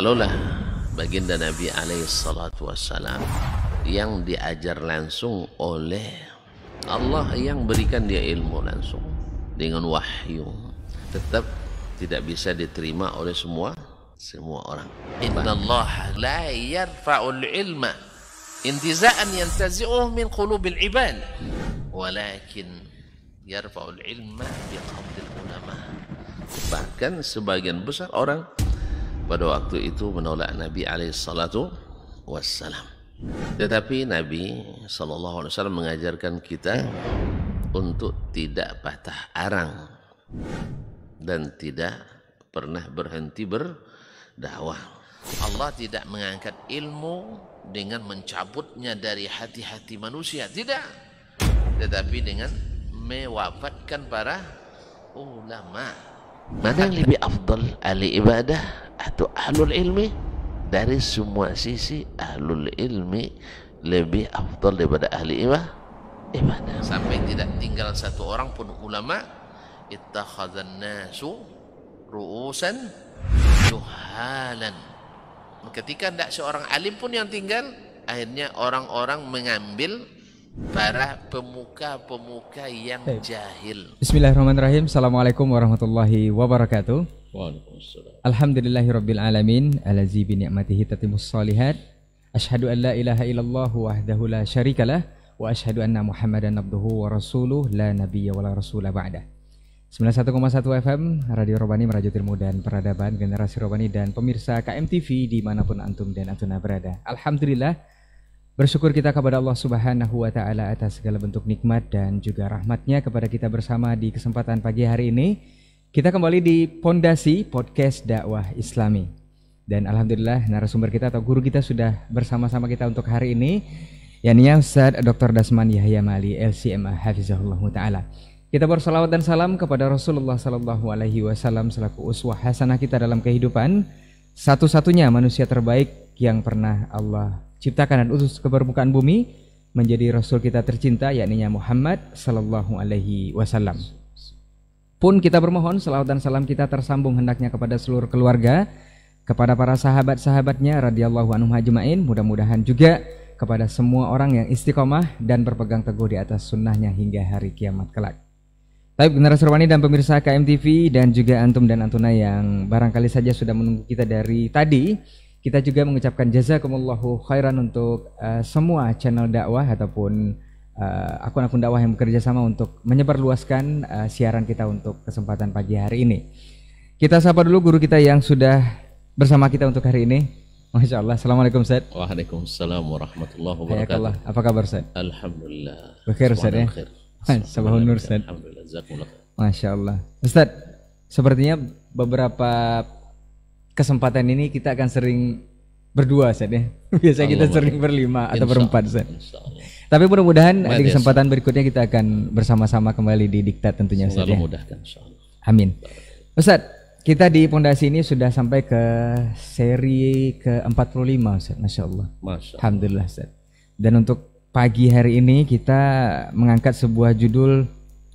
Kalaulah baginda Nabi alaihissalatu wassalam yang diajar langsung oleh Allah, yang berikan dia ilmu langsung dengan wahyu, tetap tidak bisa diterima oleh semua orang. Innallaha la yarfa'ul ilma intiza'an yantazi'uhu min qulubil ibad, walakin yarfa'ul ilma biqabdil ulama. Bahkan sebagian besar orang pada waktu itu menolak Nabi alaihissalatu wassalam. Tetapi Nabi sallallahu alaihi wasallam mengajarkan kita untuk tidak patah arang dan tidak pernah berhenti berdakwah. Allah tidak mengangkat ilmu dengan mencabutnya dari hati-hati manusia, tidak, tetapi dengan mewafatkan para ulama. Mana yang lebih afdal, ahli ibadah atau ahlul ilmi? Dari semua sisi ahlul ilmi lebih afdal daripada ahli ibadah. Sampai tidak tinggal satu orang pun ulama. Ittakhadhan nasu ru'usan juhalan. Ketika tidak seorang alim pun yang tinggal, akhirnya orang-orang mengambil para pemuka-pemuka yang jahil. Bismillahirrahmanirrahim. Assalamualaikum warahmatullahi wabarakatuh. Waalaikumsalam. Alhamdulillahirabbil alamin allazi bi ni'matihi tatimmus shalihat. Asyhadu an la ilaha illallah wahdahu la syarikalah wa asyhadu anna Muhammadan abduhu wa rasuluh la nabiyya wa la rasula ba'dah. 91,1 FM Radio Robani, merajut ilmu dan peradaban generasi Robani dan pemirsa KMTV dimanapun antum dan antuna berada. Alhamdulillah, bersyukur kita kepada Allah Subhanahu wa Ta'ala atas segala bentuk nikmat dan juga rahmatnya kepada kita bersama di kesempatan pagi hari ini. Kita kembali di Pondasi Podcast Dakwah Islami. Dan alhamdulillah narasumber kita atau guru kita sudah bersama-sama kita untuk hari ini, yakni Ustaz Dr. Dasman Yahya Mali LCMA Hafizahullah Ta'ala. Kita bersalawat dan salam kepada Rasulullah Sallallahu Alaihi Wasallam selaku uswah hasanah kita dalam kehidupan, satu-satunya manusia terbaik yang pernah Allah ciptakan dan utus ke permukaan bumi, menjadi Rasul kita tercinta yakni Muhammad Sallallahu Alaihi Wasallam. Pun kita bermohon salawat dan salam kita tersambung hendaknya kepada seluruh keluarga, kepada para sahabat-sahabatnya radhiyallahu anhum ajmain, mudah-mudahan juga kepada semua orang yang istiqomah dan berpegang teguh di atas sunnahnya hingga hari kiamat kelak. Baik generasi Robani dan pemirsa KMTV dan juga antum dan antuna yang barangkali saja sudah menunggu kita dari tadi, kita juga mengucapkan jazakumullahu khairan untuk semua channel dakwah ataupun akun-akun dakwah yang bekerja sama untuk menyebarluaskan siaran kita untuk kesempatan pagi hari ini. Kita sapa dulu guru kita yang sudah bersama kita untuk hari ini. Masya Allah. Assalamualaikum Ustaz. Waalaikumsalam warahmatullahi wabarakatuh. Apa kabar Ustaz? Alhamdulillah. Bakhair Ustaz ya. Sabahun nur Ustaz. Alhamdulillah. Jazakumullah. Masya Allah. Ustaz, sepertinya beberapa kesempatan ini kita akan sering berdua Ustaz ya. Biasa kita sering berlima atau berempat Ustaz. Tapi mudah-mudahan di kesempatan berikutnya kita akan bersama-sama kembali di diktat tentunya Ustaz ya. Mudahkan insyaallah. Amin. Ustaz, kita di Pondasi ini sudah sampai ke seri ke-45 Ustaz. Masya Allah. Alhamdulillah Ustaz. Dan untuk pagi hari ini kita mengangkat sebuah judul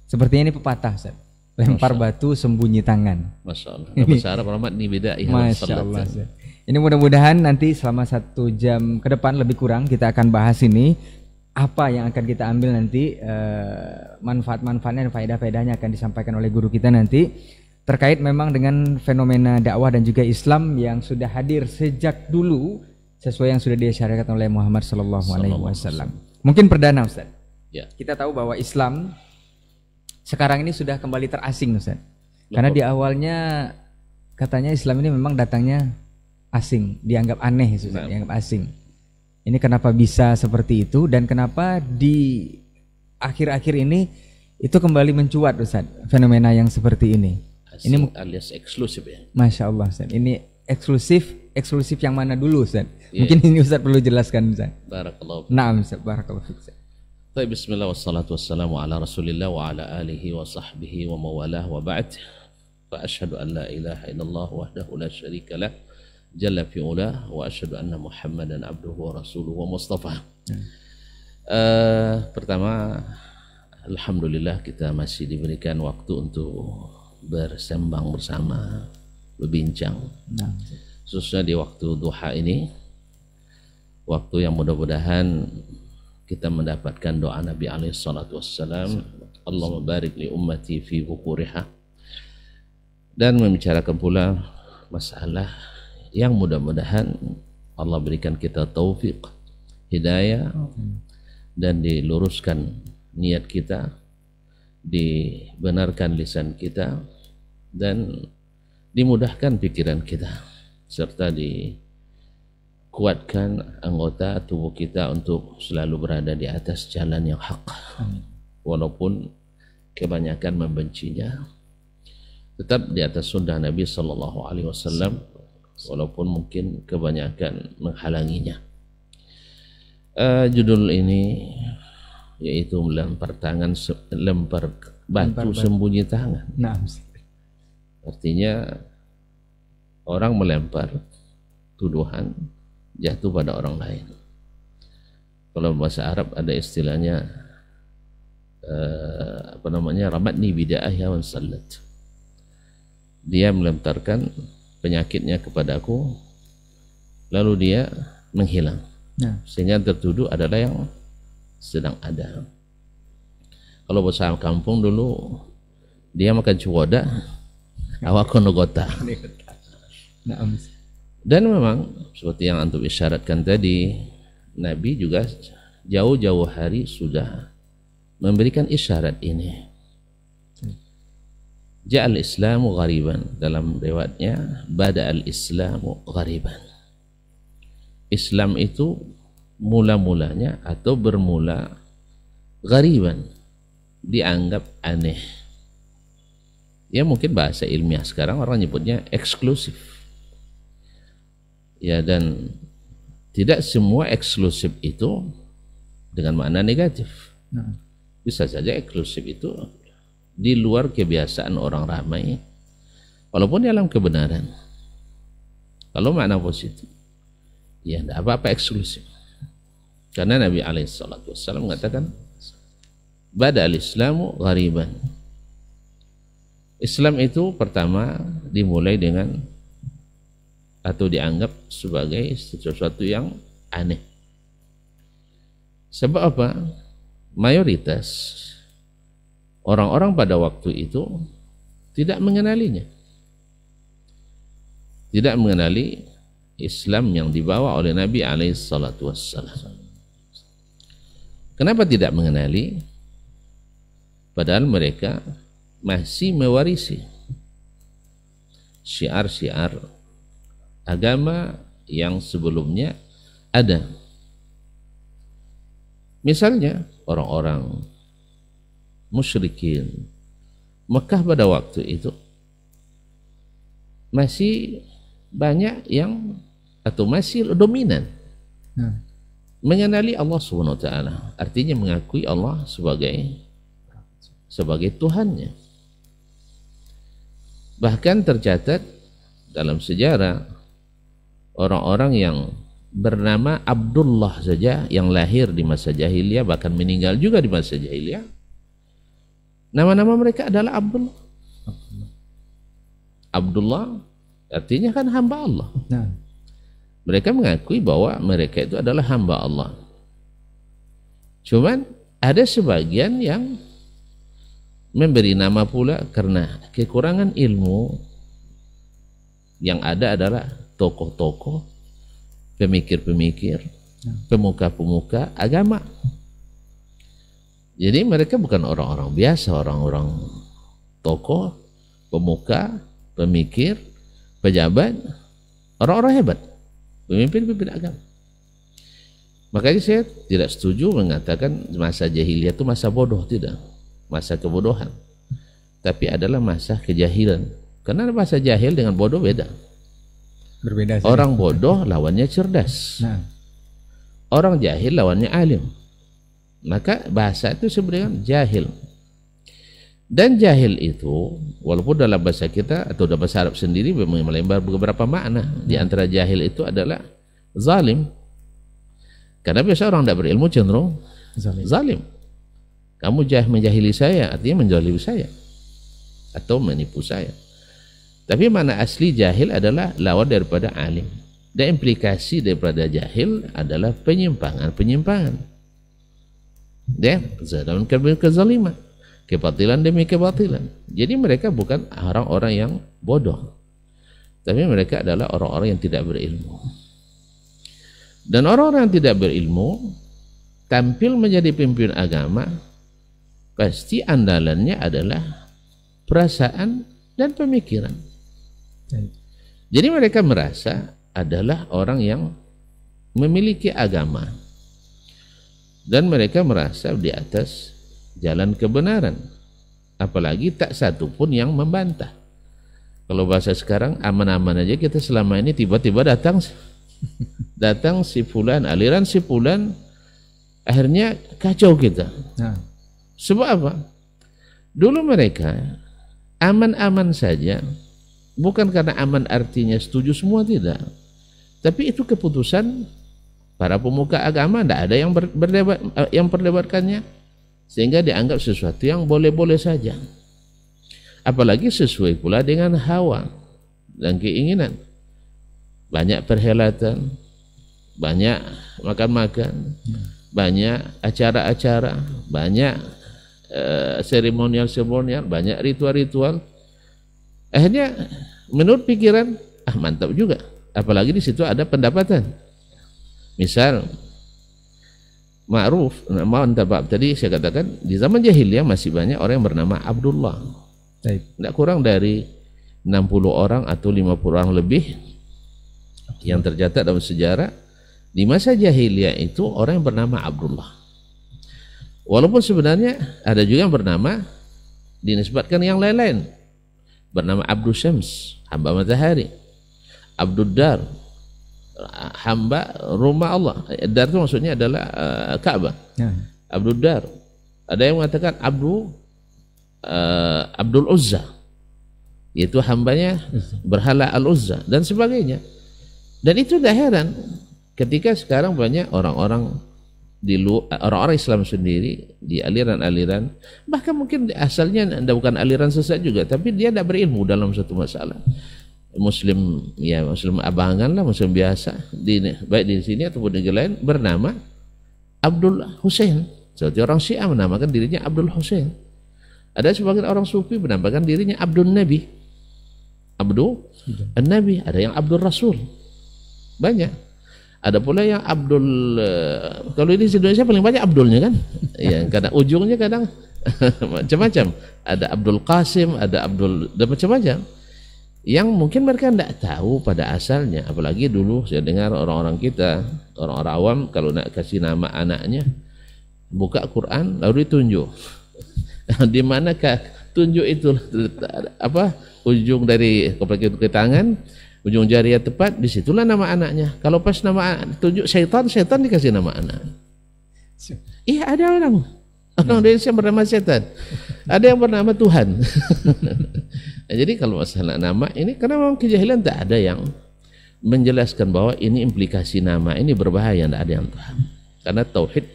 sepertinya ini pepatah Ustaz. Lempar batu sembunyi tangan. Masya Allah. Bahasa Arab rahmat ni beda. Masya Allah Ustaz. Ini mudah-mudahan nanti selama 1 jam ke depan lebih kurang kita akan bahas ini. Apa yang akan kita ambil nanti, manfaat-manfaatnya dan faedah-faedahnya akan disampaikan oleh guru kita nanti, terkait memang dengan fenomena dakwah dan juga Islam yang sudah hadir sejak dulu sesuai yang sudah disyariatkan oleh Muhammad Sallallahu Alaihi Wasallam. Mungkin perdana Ustaz ya. Kita tahu bahwa Islam sekarang ini sudah kembali terasing Ustaz. Karena di awalnya katanya Islam ini memang datangnya asing, dianggap aneh Ustaz, dianggap asing. Ini kenapa bisa seperti itu dan kenapa di akhir-akhir ini itu kembali mencuat Ustaz, fenomena yang seperti ini. Asing ini alias eksklusif ya. Masya Allah Ustaz. Ini eksklusif yang mana dulu Ustaz? Yeah. Mungkin ini Ustaz perlu jelaskan Ustaz. Barakallahu. Naam Ustaz, barakallahu fiik Ustaz. Baik, bismillah wassalatu wassalamu ala Rasulillah wa ala alihi wa sahbihi wa mawalah wa ba'd. Fa asyhadu an la ilaha illallah wahdahu la syarika lah jalla fi ulah wa asyhadu anna Muhammadan abduhu wa rasuluhu wa mustafa. Pertama, alhamdulillah kita masih diberikan waktu untuk bersembang bersama, berbincang. khususnya di waktu duha ini, waktu yang mudah-mudahan kita mendapatkan doa Nabi alaihi salatu wassalam, Allahumma barik li ummati fi bukuriha, dan membicarakan pula masalah yang mudah-mudahan Allah berikan kita taufik, hidayah, dan diluruskan niat kita, dibenarkan lisan kita, dan dimudahkan pikiran kita, serta dikuatkan anggota tubuh kita untuk selalu berada di atas jalan yang hak. Walaupun kebanyakan membencinya, tetap di atas sunnah Nabi Sallallahu Alaihi Wasallam, walaupun mungkin kebanyakan menghalanginya. Judul ini yaitu melempar tangan, lempar batu sembunyi tangan. Nah, artinya orang melempar tuduhan jatuh pada orang lain. Kalau bahasa Arab ada istilahnya ramadni bida'ah ya wan sallat. Dia melemparkan penyakitnya kepadaku, lalu dia menghilang. Sehingga tertuduh adalah yang sedang ada. Kalau bahasa kampung dulu, dia makan cuwoda, awak konogota. Dan memang seperti yang antum isyaratkan tadi, Nabi juga jauh-jauh hari sudah memberikan isyarat ini. Ja'al Islamu ghariban, dalam riwayatnya bada'al Islamu ghariban. Islam itu mula-mulanya atau bermula ghariban, dianggap aneh. Ya mungkin bahasa ilmiah sekarang orang nyebutnya eksklusif. Ya, dan tidak semua eksklusif itu dengan makna negatif. Bisa saja eksklusif itu di luar kebiasaan orang ramai, walaupun dalam kebenaran. Kalau makna positif, ya tidak apa-apa eksklusif. Karena Nabi alaihissalam mengatakan bada al-islamu ghariban. Islam itu pertama dimulai dengan atau dianggap sebagai sesuatu yang aneh. Sebab apa? Mayoritas orang-orang pada waktu itu tidak mengenalinya, tidak mengenali Islam yang dibawa oleh Nabi alaihissalam. Kenapa tidak mengenali? Padahal mereka masih mewarisi syiar-syiar agama yang sebelumnya ada. Misalnya orang-orang musyrikin Mekah pada waktu itu masih banyak yang atau masih dominan mengenali Allah Subhanahu wa taala, artinya mengakui Allah sebagai Tuhannya. Bahkan tercatat dalam sejarah orang-orang yang bernama Abdullah saja yang lahir di masa jahiliyah, bahkan meninggal juga di masa jahiliyah, nama-nama mereka adalah Abdullah. Abdullah artinya kan hamba Allah. Mereka mengakui bahwa mereka itu adalah hamba Allah. Cuman ada sebagian yang memberi nama pula karena kekurangan ilmu. Yang ada adalah tokoh-tokoh, pemikir-pemikir, pemuka-pemuka agama. Jadi mereka bukan orang-orang biasa, orang-orang tokoh, pemuka, pemikir, pejabat, orang-orang hebat, pemimpin-pemimpin agama. Makanya saya tidak setuju mengatakan masa jahiliyah itu masa bodoh, tidak, masa kebodohan, tapi adalah masa kejahilan. Karena masa jahil dengan bodoh beda. Berbeda. Orang bodoh lawannya cerdas. Orang jahil lawannya alim. Maka bahasa itu sebenarnya jahil. Dan jahil itu walaupun dalam bahasa kita atau dalam bahasa Arab sendiri melebar beberapa makna. Di antara jahil itu adalah zalim. Karena biasa orang tidak berilmu cenderung zalim. Kamu menjahili saya, artinya menjolimi saya atau menipu saya. Tapi makna asli jahil adalah lawan daripada alim. Dan implikasi daripada jahil adalah penyimpangan. Dan zalim kezaliman, kebatilan demi kebatilan. Jadi mereka bukan orang-orang yang bodoh, tapi mereka adalah orang-orang yang tidak berilmu. Dan orang-orang yang tidak berilmu tampil menjadi pemimpin agama, pasti andalannya adalah perasaan dan pemikiran. Jadi mereka merasa adalah orang yang memiliki agama, dan mereka merasa di atas jalan kebenaran, apalagi tak satu pun yang membantah. Kalau bahasa sekarang, aman-aman aja kita selama ini, tiba-tiba datang si fulan, aliran si fulan, akhirnya kacau kita. Sebab apa? Dulu mereka aman-aman saja, bukan karena aman artinya setuju semua, tidak, tapi itu keputusan para pemuka agama, tidak ada yang memperdebatkannya, sehingga dianggap sesuatu yang boleh-boleh saja. Apalagi sesuai pula dengan hawa dan keinginan. Banyak perhelatan, banyak makan-makan, banyak acara-acara, banyak seremonial-seremonial, banyak ritual-ritual. Akhirnya menurut pikiran, mantap juga. Apalagi di situ ada pendapatan. Misal ma'ruf, tadi saya katakan di zaman jahiliyah masih banyak orang yang bernama Abdullah. Tidak kurang dari 60 orang atau 50 orang lebih yang tercatat dalam sejarah di masa jahiliyah itu orang yang bernama Abdullah. Walaupun sebenarnya ada juga yang bernama, dinisbatkan yang lain-lain, bernama Abdul Syams, hamba matahari, Abdul Dar, hamba rumah Allah. Dar itu maksudnya adalah Ka'bah. Abdul Dar. Ada yang mengatakan Abdul Uzza, yaitu hambanya berhala Al-Uzza dan sebagainya. Dan itu tidak heran ketika sekarang banyak orang-orang Islam sendiri di aliran-aliran, bahkan mungkin asalnya bukan aliran sesat juga, tapi dia tidak berilmu dalam satu masalah. Muslim abangan lah, Muslim biasa, baik di sini ataupun di lain, bernama Abdul Husain. Seperti orang Syiah menamakan dirinya Abdul Husain. Ada sebagian orang Sufi menamakan dirinya Abdul Nabi, Abdul Nabi. Ada yang Abdul Rasul, banyak. Ada pula yang Abdul, kalau ini di Indonesia paling banyak Abdulnya kan, ya, kadang ujungnya kadang macam-macam. Ada Abdul Qasim, ada Abdul, dan macam-macam. Yang mungkin mereka tidak tahu pada asalnya. Apalagi dulu saya dengar orang-orang kita, orang-orang awam, kalau nak kasih nama anaknya, buka Quran lalu ditunjuk. Di manakah tunjuk itu, apa, ujung dari kaki tangan, ujung jari tepat, disitulah nama anaknya. Kalau pas nama tunjuk syaitan dikasih nama anak. Iya, ada orang Indonesia bernama setan, ada yang bernama Tuhan. Nah, jadi kalau masalah nama ini, karena memang kejahilan, tak ada yang menjelaskan bahwa ini implikasi nama ini berbahaya, tidak ada yang tahu. Karena tauhid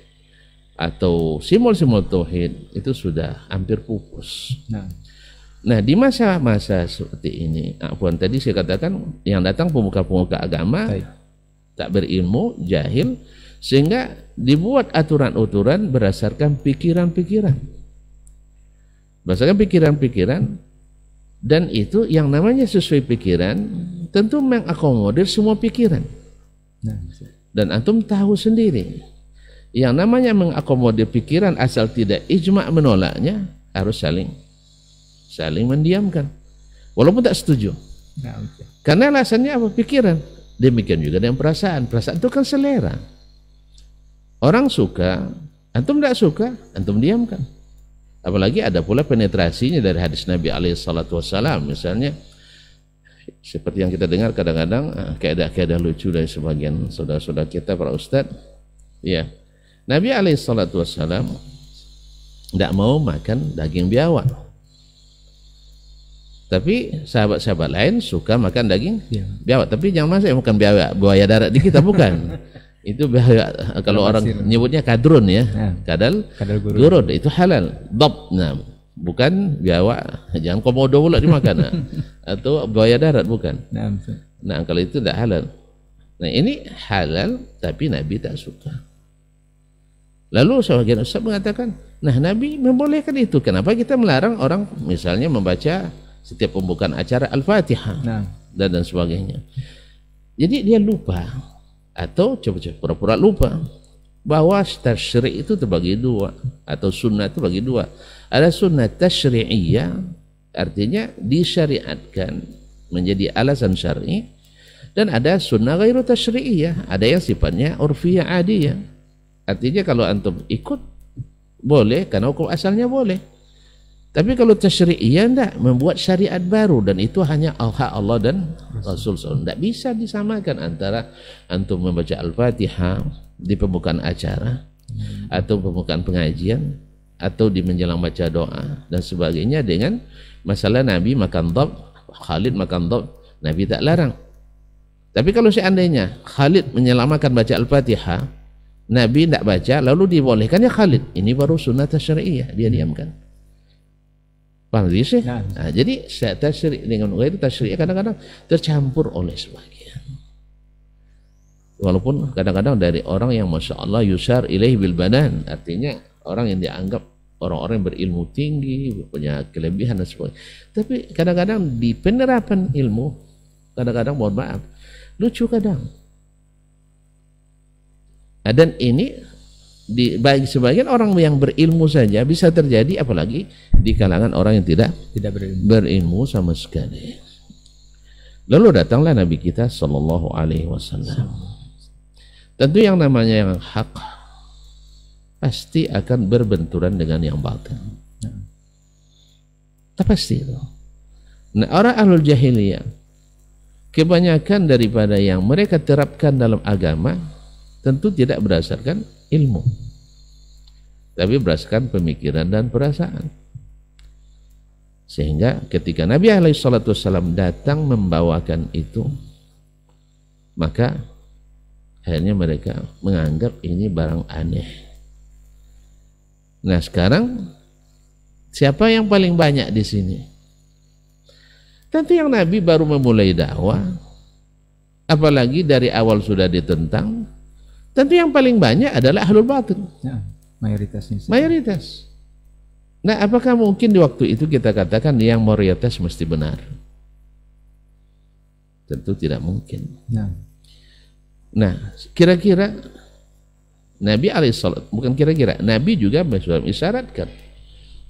atau simbol-simbol tauhid itu sudah hampir pupus. Nah, di masa-masa seperti ini, tadi saya katakan yang datang pemuka-pemuka agama tak berilmu, jahil, sehingga dibuat aturan-aturan berdasarkan pikiran-pikiran. Dan itu yang namanya sesuai pikiran tentu mengakomodir semua pikiran. Dan antum tahu sendiri, yang namanya mengakomodir pikiran asal tidak ijma' menolaknya, harus saling mendiamkan walaupun tak setuju. Karena alasannya apa? Pikiran. Demikian juga dengan perasaan itu kan selera. Orang suka, antum tidak suka, antum diamkan. Apalagi ada pula penetrasinya dari hadis Nabi SAW. Misalnya seperti yang kita dengar kadang-kadang, keadaan lucu dari sebagian saudara-saudara kita, para ustadz, ya, Nabi SAW tidak mau makan daging biawak, tapi sahabat-sahabat lain suka makan daging biawak. Tapi jangan maksudnya bukan buaya darat di kita, bukan. Itu kalau orang nyebutnya kadrun, ya, kadal gurun, itu halal. Dab. Nah, bukan biawak, jangan komodo pula dimakan, atau buaya darat, bukan. Nah, kalau itu tidak halal. Nah, ini halal tapi Nabi tak suka. Lalu sebagian ustaz mengatakan, nah Nabi membolehkan itu, kenapa kita melarang orang misalnya membaca setiap pembukaan acara Al-Fatihah dan sebagainya. Jadi dia lupa, atau coba-coba pura-pura lupa bahwa tasyri' itu terbagi dua, atau sunnah itu bagi dua. Ada sunnah tasyri'iyah, artinya disyariatkan menjadi alasan syar'i, dan ada sunnah ghairu tasyri'iyah, ada yang sifatnya urfiyah adiyah. Artinya kalau antum ikut boleh karena hukum asalnya boleh. Tapi kalau tasyri'iyah enggak, membuat syariat baru, dan itu hanya hak Allah dan Rasul SAW. Tidak bisa disamakan antara antum membaca Al-Fatihah di pembukaan acara, atau pembukaan pengajian, atau di menjelang baca doa dan sebagainya, dengan masalah Nabi makan dhab, Khalid makan dhab, Nabi tak larang. Tapi kalau seandainya Khalid menyelamatkan baca Al-Fatihah, Nabi tidak baca, lalu dibolehkan ya Khalid, ini baru sunnah tasyri'iyah, dia diamkan. Paham sih? Nah, jadi tasyri' dengan ghairu tasyri'iyah kadang-kadang tercampur oleh sebagian. Walaupun kadang-kadang dari orang yang Masya Allah yusar ilaih bil badan, artinya orang yang dianggap orang-orang yang berilmu tinggi, punya kelebihan dan sebagainya. Tapi kadang-kadang di penerapan ilmu, kadang-kadang mohon maaf, lucu kadang. Dan ini bagi sebagian orang yang berilmu saja bisa terjadi, apalagi di kalangan orang yang tidak berilmu sama sekali. Lalu datanglah Nabi kita Sallallahu Alaihi Wasallam. Tentu yang namanya yang hak pasti akan berbenturan dengan yang batil. Tak pasti itu. Nah, orang ahlul jahiliyah, kebanyakan daripada yang mereka terapkan dalam agama tentu tidak berdasarkan ilmu, tapi berdasarkan pemikiran dan perasaan. Sehingga ketika Nabi SAW datang membawakan itu, maka akhirnya mereka menganggap ini barang aneh. Nah, sekarang siapa yang paling banyak di sini? Tentu yang Nabi baru memulai dakwah, apalagi dari awal sudah ditentang. Tentu yang paling banyak adalah ahlul batil. Ya, mayoritasnya. Mayoritas. Nah, apakah mungkin di waktu itu kita katakan yang mayoritas mesti benar? Tentu tidak mungkin. Ya. Nah, kira-kira Nabi alaihissalam, bukan kira-kira, Nabi juga sudah isyaratkan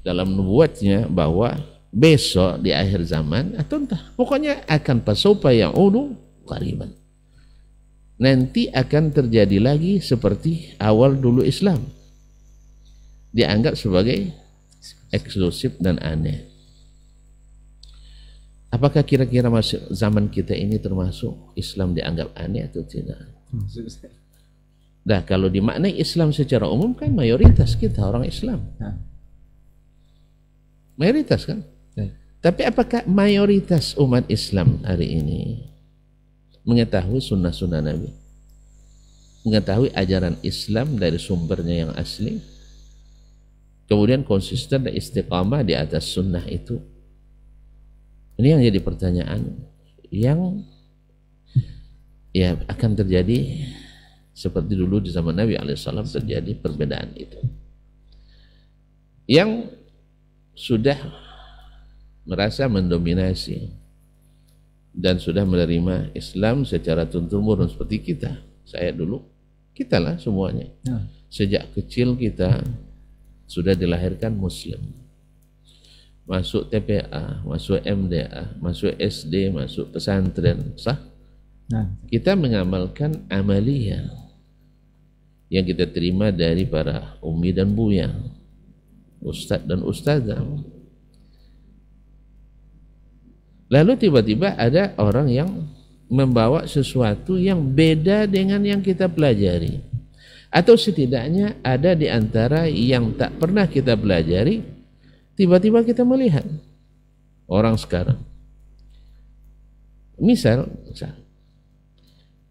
dalam nubuatnya bahwa besok di akhir zaman, atau entah, pokoknya akan pasaufa ya'udu qariban. Nanti akan terjadi lagi seperti awal dulu Islam, dianggap sebagai eksklusif dan aneh. Apakah kira-kira masuk zaman kita ini termasuk Islam dianggap aneh atau tidak? Nah, kalau dimaknai Islam secara umum kan mayoritas kita orang Islam, mayoritas kan. Tapi apakah mayoritas umat Islam hari ini mengetahui sunnah-sunnah Nabi, mengetahui ajaran Islam dari sumbernya yang asli, kemudian konsisten dan istiqamah di atas sunnah itu? Ini yang jadi pertanyaan yang ya akan terjadi seperti dulu di zaman Nabi alaihissalam terjadi perbedaan itu. Yang sudah merasa mendominasi dan sudah menerima Islam secara turun-temurun seperti kita, saya dulu, kita lah semuanya. Sejak kecil kita sudah dilahirkan Muslim, masuk TPA, masuk MDA, masuk SD, masuk pesantren, sah. Kita mengamalkan amaliyah yang kita terima dari para umi dan buya, ustadz dan ustadzah. Lalu tiba-tiba ada orang yang membawa sesuatu yang beda dengan yang kita pelajari, atau setidaknya ada di antara yang tak pernah kita pelajari. Tiba-tiba kita melihat orang sekarang, misal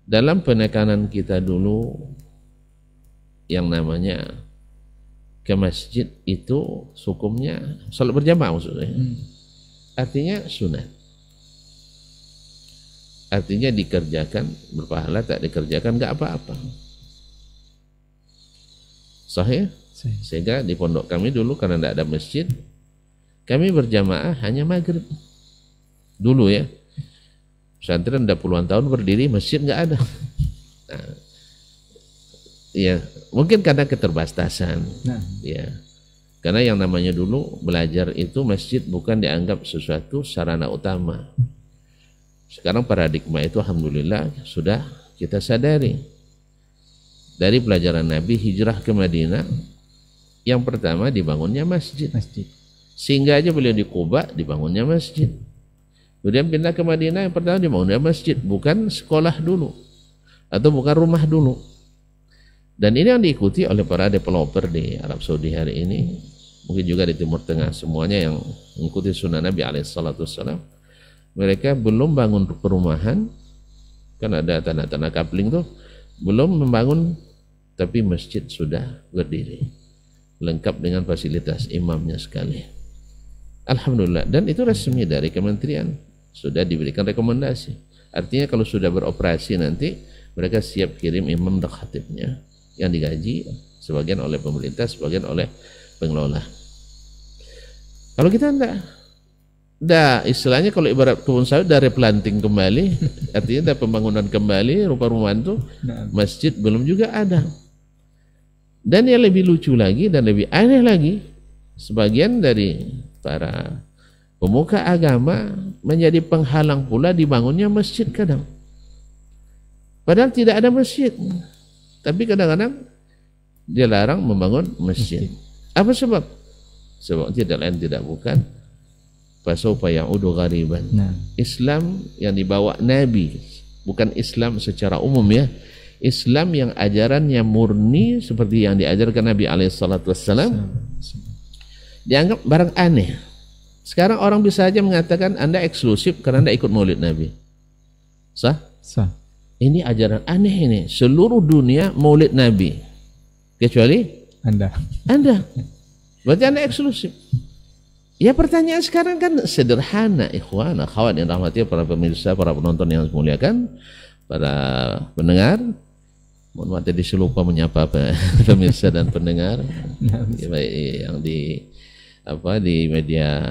dalam penekanan kita dulu yang namanya ke masjid itu hukumnya sholat berjamaah maksudnya. Artinya sunat. Artinya dikerjakan berpahala, tak dikerjakan nggak apa-apa. Sahih? Sehingga di pondok kami dulu karena tidak ada masjid, kami berjamaah hanya maghrib. Dulu ya. Pesantren udah puluhan tahun berdiri, masjid nggak ada. Nah, ya mungkin karena keterbatasan. Ya. Karena yang namanya dulu belajar itu masjid bukan dianggap sesuatu sarana utama. Sekarang paradigma itu alhamdulillah sudah kita sadari. Dari pelajaran Nabi hijrah ke Madinah, yang pertama dibangunnya masjid. Sehingga aja beliau di Quba dibangunnya masjid. Kemudian pindah ke Madinah, yang pertama dibangunnya masjid, bukan sekolah dulu atau bukan rumah dulu. Dan ini yang diikuti oleh para developer di Arab Saudi hari ini, mungkin juga di Timur Tengah, semuanya yang mengikuti sunnah Nabi alaihissalam. Mereka belum bangun perumahan, kan ada tanah-tanah kapling tuh, belum membangun, tapi masjid sudah berdiri, lengkap dengan fasilitas imamnya sekali. Alhamdulillah, dan itu resmi dari kementerian, sudah diberikan rekomendasi. Artinya kalau sudah beroperasi nanti, mereka siap kirim imam dan khatibnya, yang digaji sebagian oleh pemerintah, sebagian oleh pengelola. Kalau kita enggak, istilahnya kalau ibarat kebun sawit dari replanting kembali, artinya ada pembangunan kembali, rupa-rupahan itu masjid belum juga ada. Dan yang lebih lucu lagi dan lebih aneh lagi, sebagian dari para pemuka agama menjadi penghalang pula dibangunnya masjid kadang. Padahal tidak ada masjid, tapi kadang-kadang dia larang membangun masjid. Apa sebab? Sebab tidak lain tidak bukan fasawfa ya'udu ghariban. Islam yang dibawa Nabi, bukan Islam secara umum ya. Islam yang ajarannya murni seperti yang diajarkan Nabi alaihissalam, dianggap barang aneh. Sekarang orang bisa saja mengatakan Anda eksklusif karena Anda ikut maulid Nabi. Sah? Ini ajaran aneh ini. Seluruh dunia maulid Nabi, kecuali Anda. Berarti Anda eksklusif. Ya pertanyaan sekarang kan sederhana, ikhwan, akhwat yang rahmati para pemirsa, para penonton yang muliakan, para pendengar. Mohon maaf tadi saya lupa menyapa pemirsa dan pendengar yang di media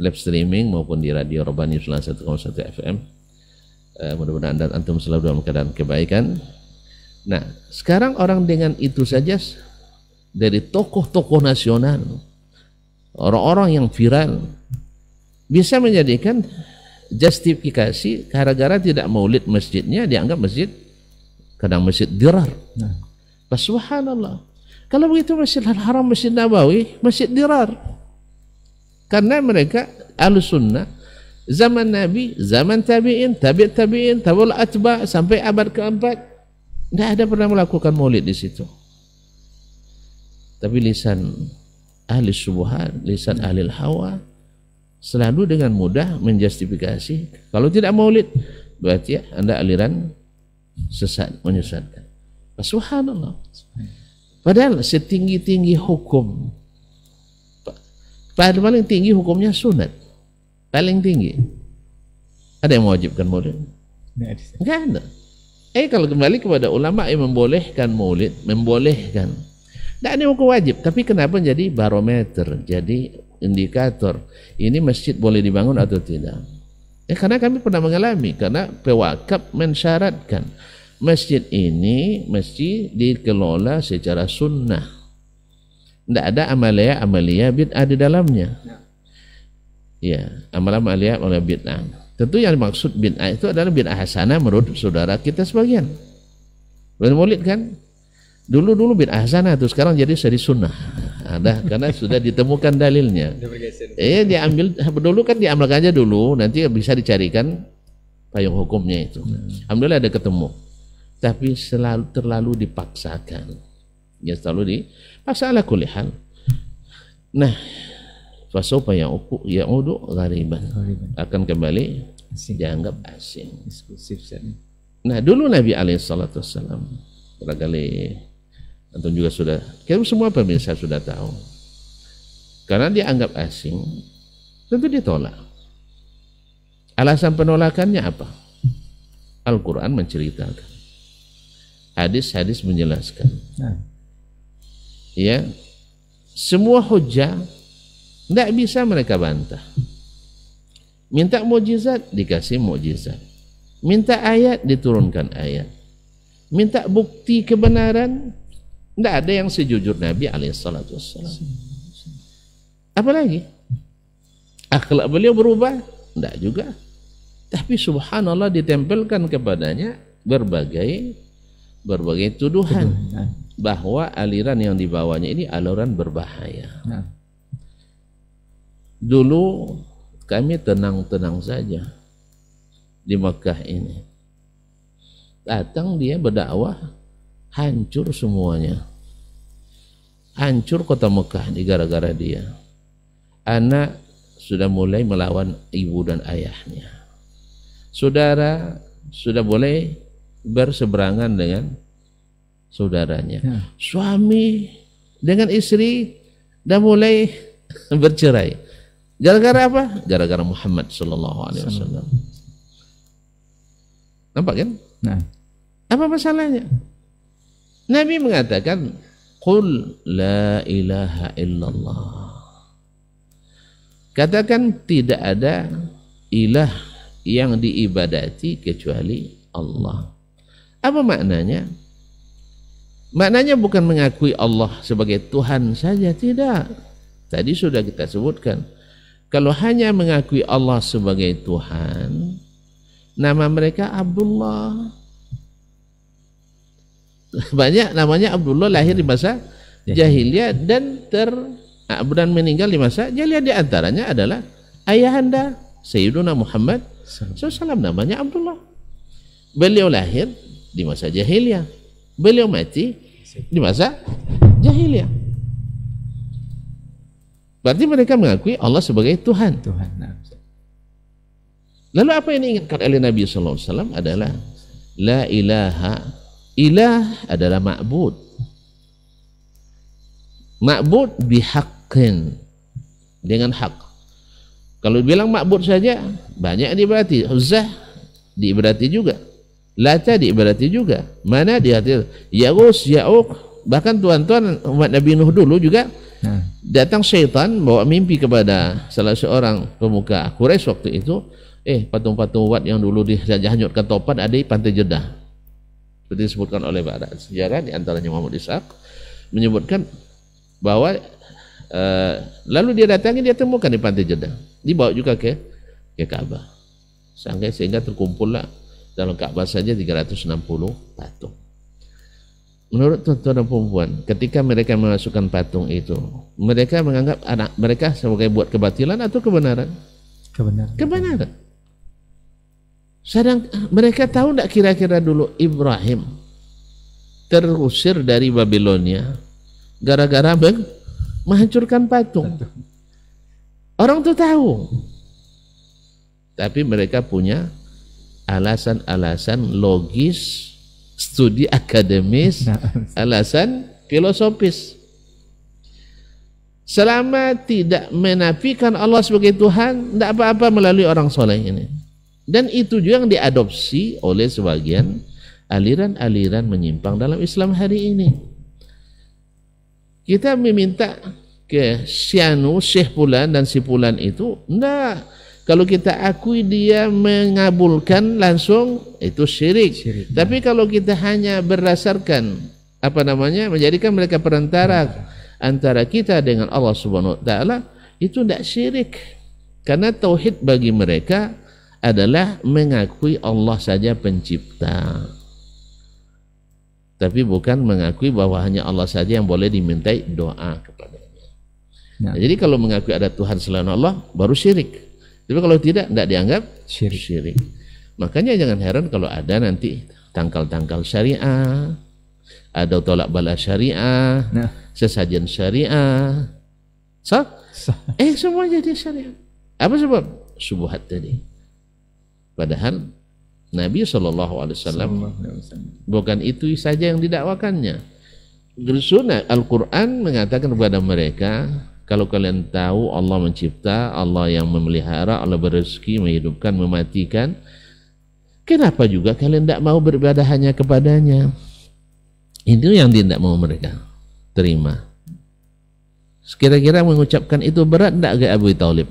live streaming maupun di radio Robani 101,1 FM. Mudah-mudahan Anda antum selalu dalam keadaan kebaikan. Nah, sekarang orang dengan itu saja dari tokoh-tokoh nasional, orang-orang yang viral bisa menjadikan justifikasi gara-gara tidak maulid masjidnya dianggap masjid, kadang masjid dirar. Subhanallah. Kalau begitu Masjidil Haram, Masjid Nabawi, masjid dirar. Karena mereka Ahlus Sunnah zaman Nabi, zaman tabi'in, tabi'in, tabi'ul atba sampai abad keempat tidak ada pernah melakukan maulid di situ. Tapi lisan ahli syubhat, lisan ahli hawa selalu dengan mudah menjustifikasi kalau tidak maulid berarti Anda aliran sesat, menyesatkan. Subhanallah. Padahal setinggi-tinggi hukum, paling tinggi hukumnya sunat, paling tinggi. Ada yang mewajibkan maulid? Enggak ada. Kalau kembali kepada ulama yang membolehkan maulid, membolehkan. Tidak ada hukum wajib, tapi kenapa jadi barometer, jadi indikator ini masjid boleh dibangun atau tidak? Karena kami pernah mengalami, karena pewakaf mensyaratkan masjid ini mesti dikelola secara sunnah, tidak ada amalia bid'ah di dalamnya. Ya, amalia bid'ah. Tentu yang dimaksud bid'ah itu adalah bid'ah hasanah menurut saudara kita sebagian. Maulid kan? Dulu bid'ah hasanah itu sekarang jadi sunnah. Ada karena sudah ditemukan dalilnya. Diambil dulu kan diamalkan aja dulu, nanti bisa dicarikan payung hukumnya itu. Alhamdulillah ada ketemu. Tapi terlalu dipaksakan. Ya selalu dipaksa ala kulli hal. Nah, fasawfa ya'udu ghariban. Akan kembali dianggap asing. Nah, dulu Nabi alaihissalam barangkali Antum juga sudah, kita semua pemirsa sudah tahu. Karena dia anggap asing, tentu ditolak. Alasan penolakannya apa? Al-Quran menceritakan, hadis-hadis menjelaskan. Ya, semua hujjah tidak bisa mereka bantah. Minta mukjizat dikasih mukjizat, minta ayat diturunkan ayat, minta bukti kebenaran, tidak ada yang sejujur Nabi alaihissalatu wassalam. Apalagi akhlak beliau berubah? Tidak juga. Tapi subhanallah ditempelkan kepadanya berbagai tuduhan bahwa aliran yang dibawanya ini aliran berbahaya. Dulu kami tenang-tenang saja di Mekah ini. Datang dia berdakwah, hancur semuanya. Hancur kota Mekah gara-gara dia. Anak sudah mulai melawan ibu dan ayahnya. Saudara sudah boleh berseberangan dengan saudaranya. Suami dengan istri sudah mulai bercerai. Gara-gara apa? Gara-gara Muhammad sallallahu alaihi wasallam. Nampak kan? Nah. Apa masalahnya? Nabi mengatakan, "Qul la ilaha illallah." Katakan tidak ada ilah yang diibadati kecuali Allah. Apa maknanya? Maknanya bukan mengakui Allah sebagai Tuhan saja, tidak. Tadi sudah kita sebutkan. Kalau hanya mengakui Allah sebagai Tuhan, nama mereka Abdullah. Banyak namanya Abdullah lahir di masa jahiliyah dan meninggal di masa jahiliyah. Di antaranya adalah ayahanda Sayyiduna Muhammad SAW, namanya Abdullah. Beliau lahir di masa jahiliyah, beliau mati di masa jahiliyah. Berarti mereka mengakui Allah sebagai Tuhan. Lalu apa yang diinginkan oleh Nabi SAW adalah la ilaha, ilah adalah ma'bud. Ma'bud bihaqqin, dengan hak. Kalau bilang ma'bud saja banyak yang diibadati. Uzzah diibadati juga, Lata diibadati juga, mana diartikan Yaghus, Ya'uq. Bahkan tuan-tuan umat Nabi Nuh dulu juga datang syaitan bawa mimpi kepada salah seorang pemuka Quraisy waktu itu, patung-patung Wat yang dulu dihanyutkan topan ada di pantai Jeddah. Seperti disebutkan oleh para sejarah, di antaranya Muhammad Ishaq menyebutkan bahwa lalu dia datangi, dia temukan di pantai Jeddah, dibawa juga ke Ka'bah, sehingga terkumpullah dalam Ka'bah saja 360 patung. Menurut tuan-tuan dan perempuan, ketika mereka memasukkan patung itu, mereka menganggap anak mereka sebagai buat kebatilan atau kebenaran? Kebenaran. Sedang mereka tahu tidak kira-kira dulu Ibrahim terusir dari Babilonia gara-gara menghancurkan patung. Orang itu tahu. Tapi mereka punya alasan-alasan logis, studi akademis, alasan filosofis. Selama tidak menafikan Allah sebagai Tuhan, tidak apa-apa melalui orang soleh ini. Dan itu juga yang diadopsi oleh sebagian aliran-aliran menyimpang dalam Islam hari ini. Kita meminta ke Syanu, Syekh Fulan dan si Fulan itu, enggak. Kalau kita akui dia mengabulkan langsung, itu syirik. Tapi kalau kita hanya berdasarkan menjadikan mereka perantara antara kita dengan Allah Subhanahu wa taala, itu tidak syirik. Karena tauhid bagi mereka adalah mengakui Allah saja pencipta. Tapi bukan mengakui bahwa hanya Allah saja yang boleh dimintai doa kepadanya. Nah, jadi kalau mengakui ada Tuhan selain Allah baru syirik. Tapi kalau tidak dianggap syirik. Makanya jangan heran kalau ada nanti tangkal-tangkal syariah, ada tolak bala syariah, sesajen syariah, semua jadi syariah. Apa sebab? Syubhat tadi. Padahal Nabi SAW bukan itu saja yang didakwakannya. Sunnah Al-Quran mengatakan kepada mereka, kalau kalian tahu Allah mencipta, Allah yang memelihara, Allah berezeki, menghidupkan, mematikan, kenapa juga kalian tidak mau beribadah hanya kepadanya? Itu yang tidak mau mereka terima. Kira-kira mengucapkan itu berat tidak ke Abu Talib?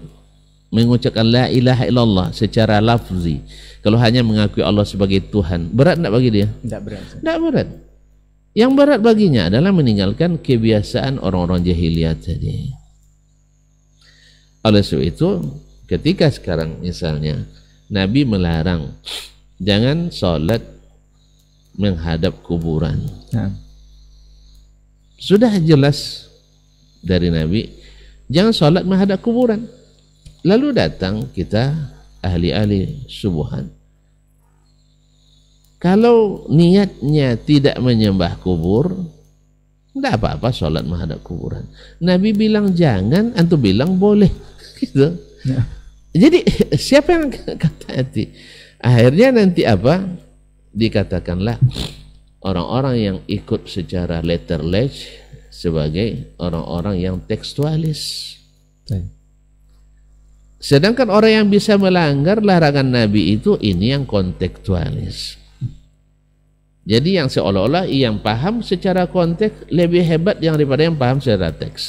Mengucapkan la ilaha illallah secara lafzi, kalau hanya mengakui Allah sebagai Tuhan, berat tidak bagi dia? Tidak berat. Tidak berat. Yang berat baginya adalah meninggalkan kebiasaan orang-orang jahiliyah tadi. Oleh sebab itu, ketika sekarang misalnya Nabi melarang jangan sholat menghadap kuburan, sudah jelas dari Nabi jangan sholat menghadap kuburan. Lalu datang kita ahli-ahli subuhan, kalau niatnya tidak menyembah kubur, tidak apa-apa sholat menghadap kuburan. Nabi bilang jangan, antum bilang boleh, gitu. Ya. Jadi siapa yang kata hati? Akhirnya nanti apa? Dikatakanlah orang-orang yang ikut secara letterless sebagai orang-orang yang tekstualis. Sedangkan orang yang bisa melanggar larangan Nabi itu ini yang kontekstualis. Jadi yang seolah-olah yang paham secara konteks lebih hebat yang daripada yang paham secara teks.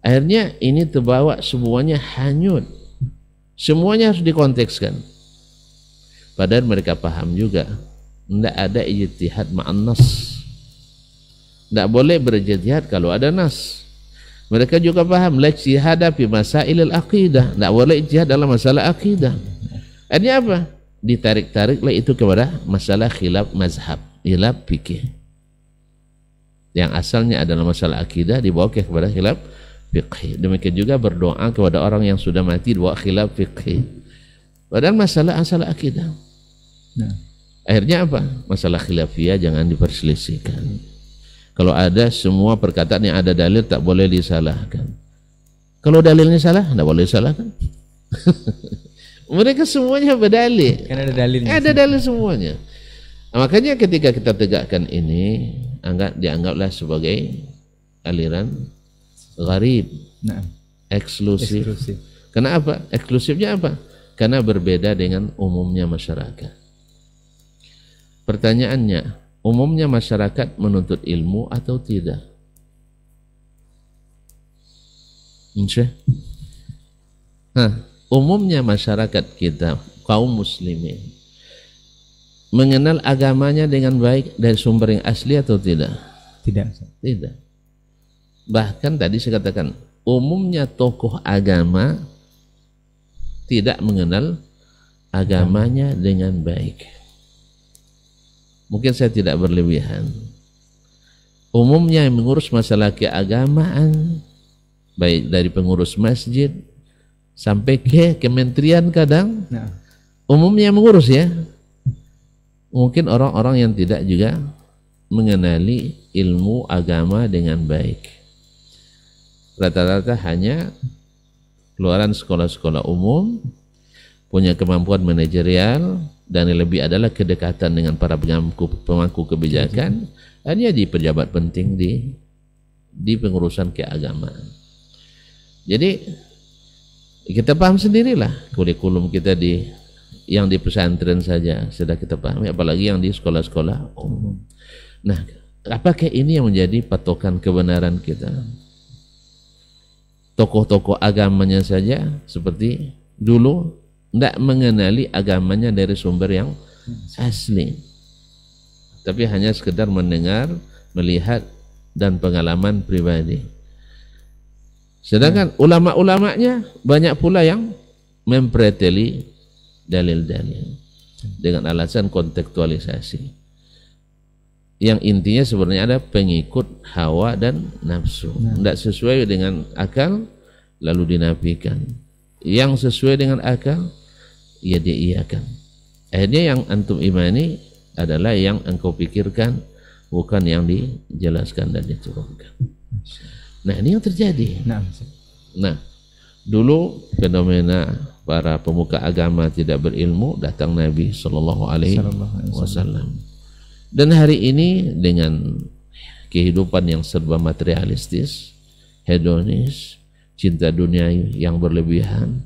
Akhirnya ini terbawa semuanya hanyut. Semuanya harus dikontekskan. Padahal mereka paham juga. Tidak ada ijtihad ma'an nas. Tidak boleh berijtihad kalau ada nas. Mereka juga paham la ijtihada fi masailil aqidah. Tidak boleh ijtihad dalam masalah akidah. Akhirnya apa? Ditarik-tariklah itu kepada masalah khilaf mazhab, khilaf fikih. Yang asalnya adalah masalah akidah dibawa kepada khilaf fikih. Demikian juga berdoa kepada orang yang sudah mati dibawa khilaf fikih. Padahal masalah asal akidah. Nah. Akhirnya apa? Masalah khilafiyah jangan diperselisihkan. Kalau ada semua perkataan yang ada dalil tak boleh disalahkan. Kalau dalilnya salah, tidak boleh disalahkan. Mereka semuanya berdalil. Kan ada dalilnya. Ada dalil semuanya. Nah, makanya ketika kita tegakkan ini, dianggaplah sebagai aliran gharib, eksklusif. Kenapa? Eksklusifnya apa? Karena berbeda dengan umumnya masyarakat. Pertanyaannya, umumnya masyarakat menuntut ilmu atau tidak? Umumnya masyarakat kita, kaum muslimin, mengenal agamanya dengan baik dari sumber yang asli atau tidak? Tidak. Bahkan tadi saya katakan, umumnya tokoh agama tidak mengenal agamanya dengan baik. Mungkin saya tidak berlebihan. Umumnya yang mengurus masalah keagamaan, baik dari pengurus masjid sampai ke kementerian kadang, umumnya mengurus ya. Mungkin orang-orang yang tidak juga mengenali ilmu agama dengan baik. Rata-rata hanya keluaran sekolah-sekolah umum, punya kemampuan manajerial, dan yang lebih adalah kedekatan dengan para pemangku kebijakan, hanya di pejabat penting di pengurusan keagamaan. Jadi kita paham sendirilah kurikulum kita yang di pesantren saja sudah kita pahami, apalagi yang di sekolah-sekolah umum. Nah, apakah ini yang menjadi patokan kebenaran kita? Tokoh-tokoh agamanya saja seperti dulu tidak mengenali agamanya dari sumber yang asli, tapi hanya sekedar mendengar, melihat, dan pengalaman pribadi. Sedangkan ulama-ulamanya banyak pula yang mempreteli dalil-dalil dengan alasan kontekstualisasi, yang intinya sebenarnya ada pengikut hawa dan nafsu, tidak sesuai dengan akal lalu dinafikan, yang sesuai dengan akal ya diiyakan. Akhirnya yang antum imani adalah yang engkau pikirkan, bukan yang dijelaskan dan diturunkan. Nah, ini yang terjadi. Nah, dulu fenomena para pemuka agama tidak berilmu, datang Nabi Sallallahu Alaihi Wasallam. Dan hari ini dengan kehidupan yang serba materialistis, hedonis, cinta dunia yang berlebihan.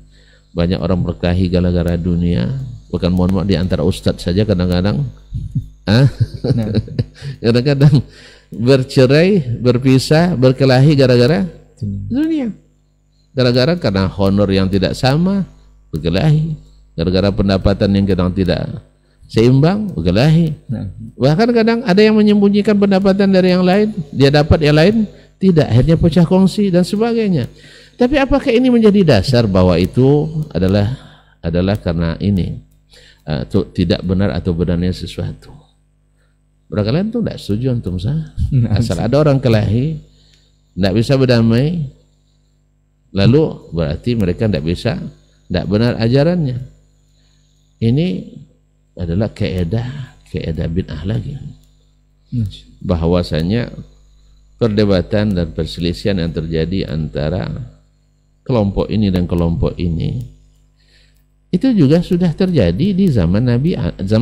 Banyak orang berkelahi gara-gara dunia. Bukan mohon maaf, di antara ustadz saja kadang-kadang kadang-kadang bercerai, berpisah, berkelahi gara-gara dunia. Gara-gara karena honor yang tidak sama, berkelahi. Gara-gara pendapatan yang kadang tidak seimbang, berkelahi. Bahkan kadang ada yang menyembunyikan pendapatan dari yang lain, dia dapat yang lain tidak, akhirnya pecah kongsi dan sebagainya. Tapi apakah ini menjadi dasar bahwa itu adalah karena ini tidak benar atau benarnya sesuatu? Barangkali itu tidak setuju antum sah. Asal ada orang kelahi tidak bisa berdamai, lalu berarti mereka tidak benar ajarannya. Ini adalah keedah bid'ah lagi. Bahwasanya perdebatan dan perselisihan yang terjadi antara kelompok ini dan kelompok ini itu juga sudah terjadi di zaman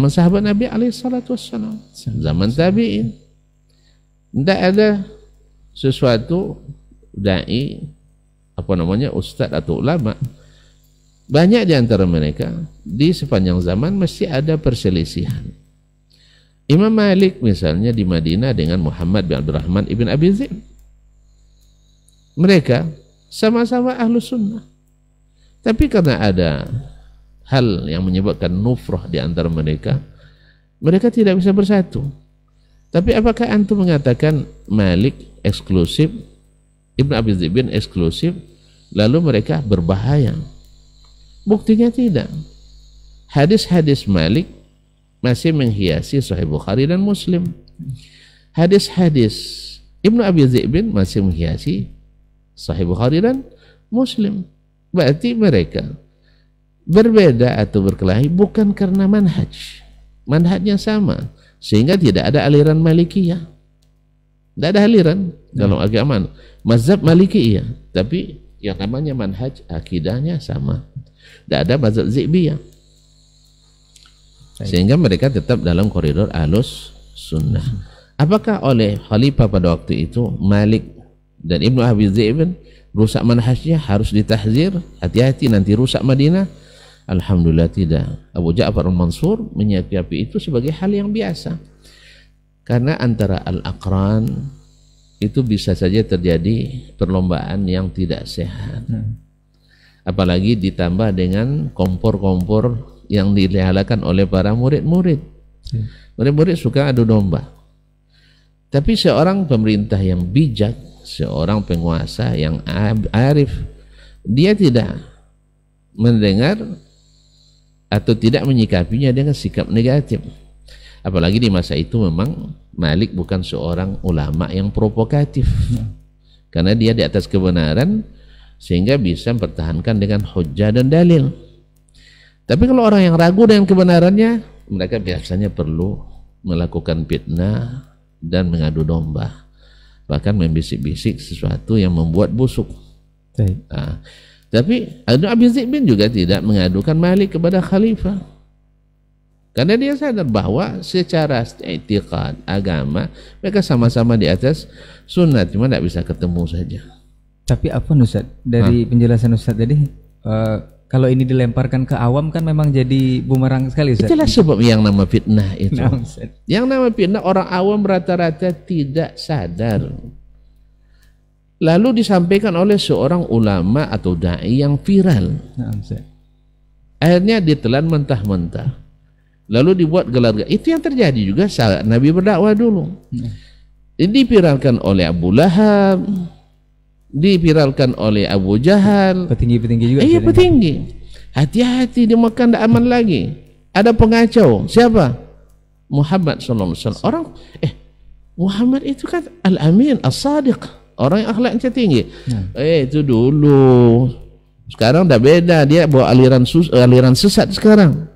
sahabat Nabi alaihi salatu wassalam, zaman tabi'in. Tidak ada sesuatu dai ustadz atau ulama, banyak di antara mereka di sepanjang zaman mesti ada perselisihan. Imam Malik misalnya di Madinah dengan Muhammad bin Abdurrahman ibn Abi Zaid, mereka sama-sama ahlu sunnah, tapi karena ada hal yang menyebabkan nufrah di antara mereka, mereka tidak bisa bersatu. Tapi apakah antum mengatakan Malik eksklusif, Ibn Abi Zaid eksklusif, lalu mereka berbahaya? Buktinya tidak. Hadis-hadis Malik masih menghiasi Sahih Bukhari dan Muslim. Hadis-hadis Ibn Abi Zaid masih menghiasi Sahih Bukhari dan Muslim. Berarti mereka berbeda atau berkelahi bukan karena manhajnya sama, sehingga tidak ada aliran Malikiyah. Tidak ada aliran dalam agama mazhab Malikiyah, tapi yang namanya manhaj akidahnya sama. Tidak ada mazhab Zaidiyah, sehingga mereka tetap dalam koridor Ahlus Sunnah. Apakah oleh khalifah pada waktu itu Malik dan Ibnu Abi Zaid rusak manhajnya, harus ditahzir, hati-hati nanti rusak Madinah? Alhamdulillah tidak. Abu Ja'far al-Mansur menyikapi itu sebagai hal yang biasa, karena antara al-aqran itu bisa saja terjadi perlombaan yang tidak sehat. Apalagi ditambah dengan kompor-kompor yang dilehalkan oleh para murid-murid. Murid-murid suka adu domba. Tapi seorang pemerintah yang bijak, seorang penguasa yang arif, dia tidak mendengar atau tidak menyikapinya dengan sikap negatif. Apalagi di masa itu memang Malik bukan seorang ulama yang provokatif, karena dia di atas kebenaran sehingga bisa mempertahankan dengan hujjah dan dalil. Tapi kalau orang yang ragu dengan kebenarannya, mereka biasanya perlu melakukan fitnah dan mengadu domba, bahkan membisik-bisik sesuatu yang membuat busuk. Tapi Abi Zaid juga tidak mengadukan Malik kepada khalifah, karena dia sadar bahwa secara i'tiqad agama mereka sama-sama di atas sunnah, cuma tidak bisa ketemu saja. Tapi apa Ustaz, dari penjelasan Ustaz tadi, kalau ini dilemparkan ke awam kan memang jadi bumerang sekali Ustaz. Itulah sebab yang nama fitnah itu. Yang nama fitnah, orang awam rata-rata tidak sadar, lalu disampaikan oleh seorang ulama atau dai yang viral. Akhirnya ditelan mentah-mentah, lalu dibuat gelar. Itu yang terjadi juga saat Nabi berdakwah dulu. Ini diviralkan oleh Abu Lahab, diviralkan oleh Abu Jahal, petinggi-petinggi juga. Iya, petinggi. Hati-hati di Mekah, tidak aman lagi. Ada pengacau. Siapa? Muhammad sallallahu alaihi wasallam. Orang Muhammad itu kan al-amin, as-sadiq, orang yang akhlaknya tinggi. Itu dulu. Sekarang udah beda, dia bawa aliran sesat sekarang.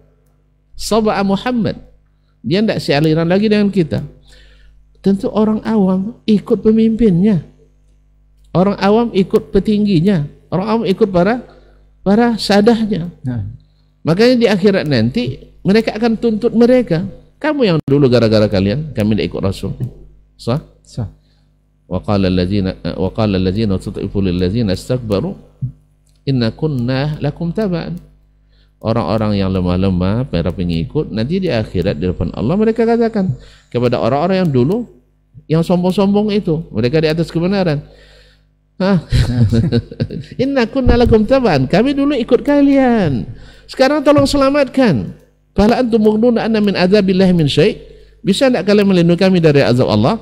Saba'a Muhammad. Dia tidak sealiran lagi dengan kita. Tentu orang awam ikut pemimpinnya. Orang awam ikut petingginya, orang awam ikut para sadahnya. Makanya di akhirat nanti mereka akan tuntut mereka. Kamu yang dulu gara-gara kalian, kami tidak ikut Rasul. Sah? Wa qala allazina tud'ifu lil ladzina istakbaru inna kunna lakum taba'an. Orang-orang yang lemah-lemah, para pengikut, nanti di akhirat di depan Allah mereka katakan kepada orang-orang yang dulu yang sombong-sombong itu, mereka di atas kebenaran. Inna kunna lakum taba'an, kami dulu ikut kalian. Sekarang tolong selamatkan. Fala antum mughnuna anna min adzabillahi min syai'. Bisa tidak kalian melindungi kami dari azab Allah?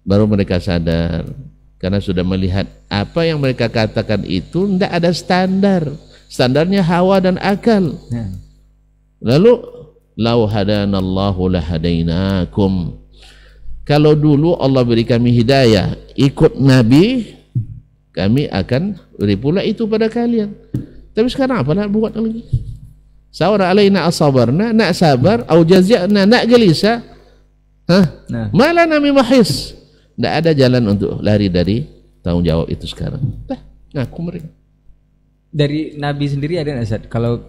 Baru mereka sadar, karena sudah melihat apa yang mereka katakan itu tidak ada standar. Standarnya hawa dan akal. Lalu lau hadanallahu lahadainakum. Kalau dulu Allah beri kami hidayah, ikut Nabi, kami akan beri pula itu pada kalian. Tapi sekarang apa nak buat lagi? Sawara alaina asabarna, nak sabar, au jazi'na, nak gelisah. Malana min mahis. Tidak ada jalan untuk lari dari tanggung jawab itu sekarang. Ngaku mereka. Dari Nabi sendiri ada nggak, Ustaz? Kalau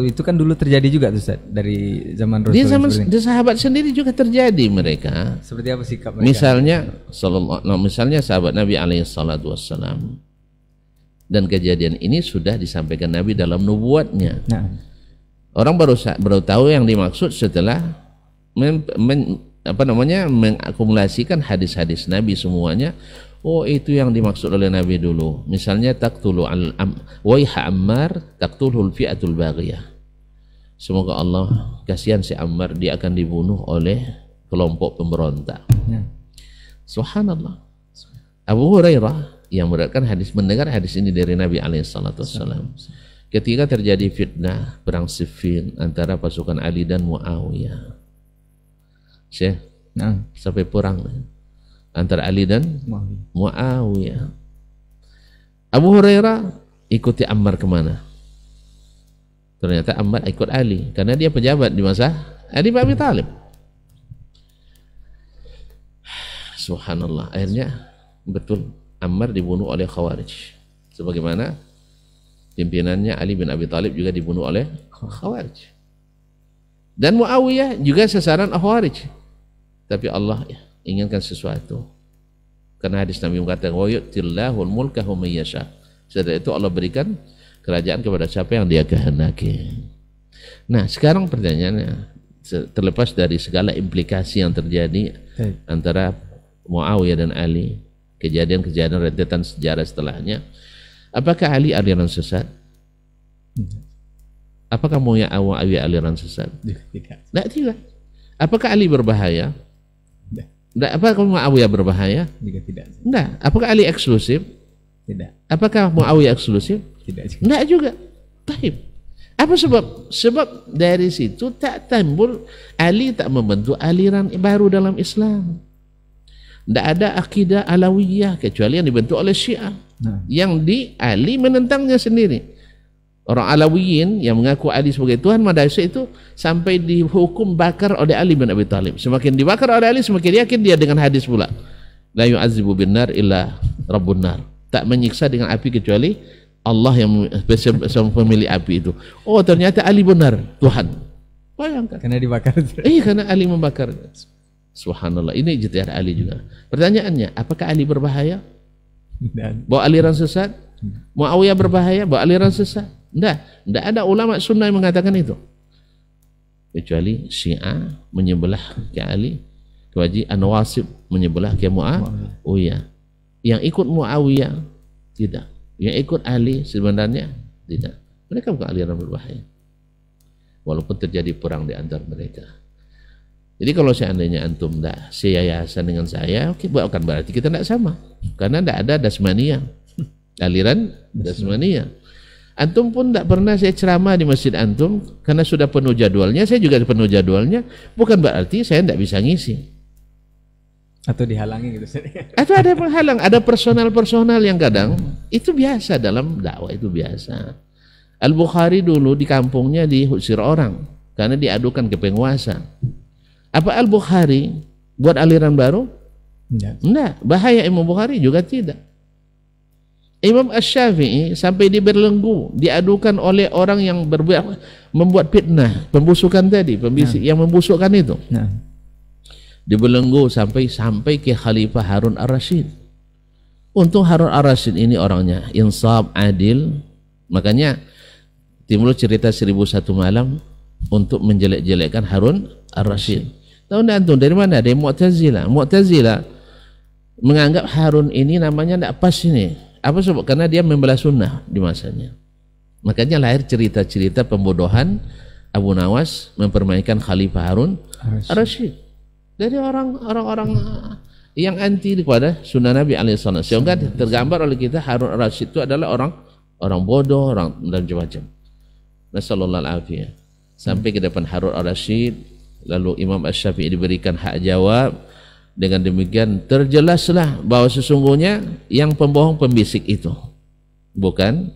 itu kan dulu terjadi juga tuh, Ustaz, dari zaman Rasul. Di zaman sahabat sendiri juga terjadi mereka. Seperti apa sikap mereka? Misalnya sahabat Nabi alaihissalatu wassalam. Dan kejadian ini sudah disampaikan Nabi dalam nubuatnya. Orang baru tahu yang dimaksud setelah mengakumulasikan hadis-hadis Nabi semuanya. Oh, itu yang dimaksud oleh Nabi dulu. Misalnya taqtulu waiha Ammar taqtulul fi'atul baghiyah. Semoga Allah kasihan si Ammar, dia akan dibunuh oleh kelompok pemberontak. Subhanallah. Abu Hurairah yang mendengar hadis ini dari Nabi alaihissalatu wassalam. Ketika terjadi fitnah perang Siffin antara pasukan Ali dan Muawiyah. Sampai perang antara Ali dan Muawiyah. Abu Hurairah ikuti Ammar kemana? Ternyata Ammar ikut Ali karena dia pejabat di masa Ali bin Abi Thalib. Subhanallah, akhirnya betul Ammar dibunuh oleh Khawarij. Sebagaimana pimpinannya Ali bin Abi Thalib juga dibunuh oleh Khawarij. Dan Muawiyah juga sasaran Khawarij. Tapi Allah inginkan sesuatu. Karena hadis Nabi mengatakan wa yu'tillahul mulka man yasha. Setelah itu Allah berikan kerajaan kepada siapa yang dia kehendaki. Nah, sekarang pertanyaannya, terlepas dari segala implikasi yang terjadi antara Muawiyah dan Ali, kejadian-kejadian rentetan sejarah setelahnya, apakah Ali aliran sesat? Apakah Muawiyah aliran sesat? Tidak. Apakah Ali berbahaya? Tidak. Apakah Muawiyah berbahaya? Tidak. Tidak. Apakah Ali eksklusif? Tidak. Apakah Muawiyah eksklusif? Tidak juga. Baik. Apa sebab? Sebab dari situ tak timbul, Ali tak membentuk aliran baru dalam Islam. Tidak ada akidah Alawiyah kecuali yang dibentuk oleh Syiah. Yang Ali menentangnya sendiri. Orang Alawiyin yang mengaku Ali sebagai Tuhan Malaysia itu sampai dihukum bakar oleh Ali bin Abi Thalib. Semakin dibakar oleh Ali, semakin yakin dia dengan hadis pula. La yu'adzibu bin nar illa rabbun nar. Tak menyiksa dengan api kecuali Allah yang pemilik api itu. Oh, ternyata Ali benar Tuhan. Bayangkan. Karena dibakar. Karena Ali membakar. Subhanallah. Ini ijtihad Ali juga. Pertanyaannya, apakah Ali berbahaya? Bawa aliran sesat? Muawiyah berbahaya? Bawa aliran sesat? Tidak ada ulama sunnah yang mengatakan itu. Kecuali Syiah menyebelah ke Ali, kewaji An-Nawasib menyebelah ke Muawiyah. Yang ikut Muawiyah tidak. Yang ikut Ali sebenarnya tidak. Mereka bukan aliran berbahaya. Walaupun terjadi perang di antara mereka. Jadi kalau seandainya antum tidak seyayasan dengan saya, oke, bukan berarti kita tidak sama. Karena tidak ada dasmaniyah. Aliran dasmaniyah. Antum pun tidak pernah saya ceramah di masjid antum karena sudah penuh jadwalnya, saya juga penuh jadwalnya, bukan berarti saya tidak bisa ngisi. Atau dihalangi gitu. Atau ada penghalang, ada personal yang kadang itu biasa dalam dakwah, itu biasa. Al-Bukhari dulu di kampungnya diusir orang karena diadukan ke penguasa. Apa Al-Bukhari buat aliran baru? Tidak. Bahaya Imam Bukhari juga tidak. Imam Asy-Syafi'i sampai dibelenggu, diadukan oleh orang yang membuat fitnah, pembusukan tadi, pembisik yang membusukkan itu. Dibelenggu sampai ke Khalifah Harun Ar-Rasyid. Untung Harun ar-Rasyid ini orangnya insaf, adil. Makanya timbul cerita 1001 malam untuk menjelek-jelekkan Harun ar-Rasyid. Tahu enggak antum dari mana? Dari Mu'tazilah. Mu'tazilah menganggap Harun ini namanya tidak pas ini. Apa sebab? Karena dia membela sunnah di masanya. Makanya lahir cerita-cerita pembodohan Abu Nawas mempermainkan Khalifah Harun ar-Rasyid. Dari orang-orang yang anti kepada sunnah Nabi alaihissalam. Sehingga tergambar oleh kita Harun ar-Rasyid itu adalah orang bodoh, orang dan macam-macam. Nasallallahu alaihi. Sampai ke depan Harun ar-Rasyid, lalu Imam Asy-Syafi'i diberikan hak jawab. Dengan demikian terjelaslah bahwa sesungguhnya yang pembohong pembisik itu bukan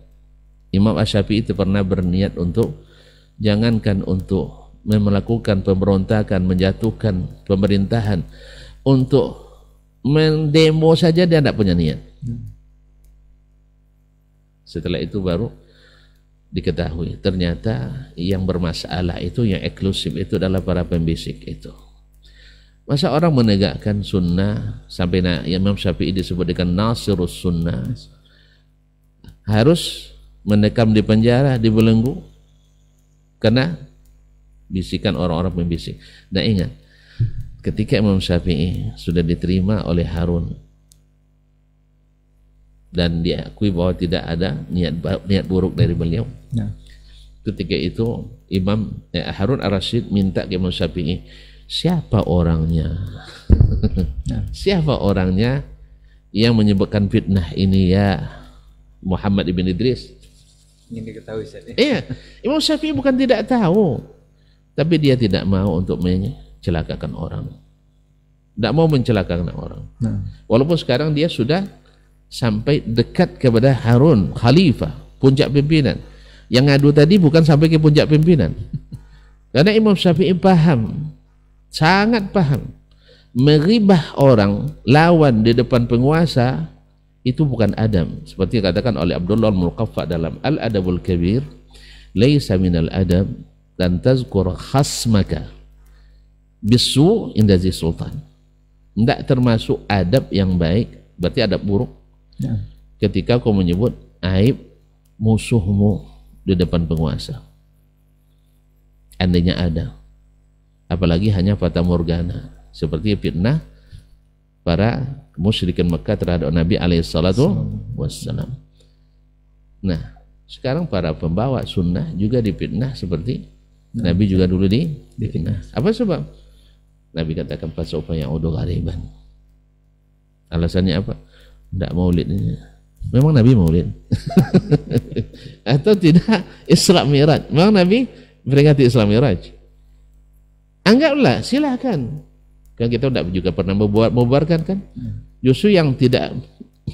Imam Asy-Syafi'i. Itu pernah berniat untuk jangankan untuk melakukan pemberontakan, menjatuhkan pemerintahan, untuk mendemo saja dia tidak punya niat. Setelah itu baru diketahui ternyata yang bermasalah itu, yang eksklusif itu adalah para pembisik itu. Masa orang menegakkan sunnah sampai Imam Syafi'i disebut dengan Nasirus Sunnah harus mendekam di penjara, dibelenggu karena bisikan orang-orang pembisik. Dan ingat, ketika Imam Syafi'i sudah diterima oleh Harun dan diakui bahwa tidak ada niat buruk dari beliau, ketika itu Harun ar-Rasyid minta ke Imam Syafi'i, siapa orangnya? Siapa orangnya yang menyebabkan fitnah ini ya Muhammad ibn Idris? Ingin diketahui Ustaz. Iya, Imam Syafi'i bukan tidak tahu, tapi dia tidak mau untuk mencelakakan orang. Tidak mau mencelakakan orang. Walaupun sekarang dia sudah sampai dekat kepada Harun, Khalifah, puncak pimpinan. Yang ngadu tadi bukan sampai ke puncak pimpinan. Karena Imam Syafi'i paham, sangat paham, meribah orang, lawan di depan penguasa itu bukan adab. Seperti dikatakan oleh Abdullah al-Muqaffa dalam Al-Adabul Kabir, laisa minal adab dan tazkur khasmaka bisu inda zi sultan. Tidak termasuk adab yang baik, berarti adab buruk ketika kau menyebut aib musuhmu di depan penguasa. Andainya ada, apalagi hanya fata morgana, seperti fitnah para musyrikin Mekah terhadap Nabi alaihissalatu wassalam. Nah, sekarang para pembawa sunnah juga difitnah seperti Nabi juga dulu difitnah. Apa sebab? Nabi katakan fasaufa ya'udu ghariban. Alasannya apa? Tidak maulid ini. Memang Nabi maulid atau tidak Isra Mi'raj? Memang Nabi peringati Isra Mi'raj? Anggaplah, silakan. Kan kita tidak juga pernah membubarkan kan? Justru yang tidak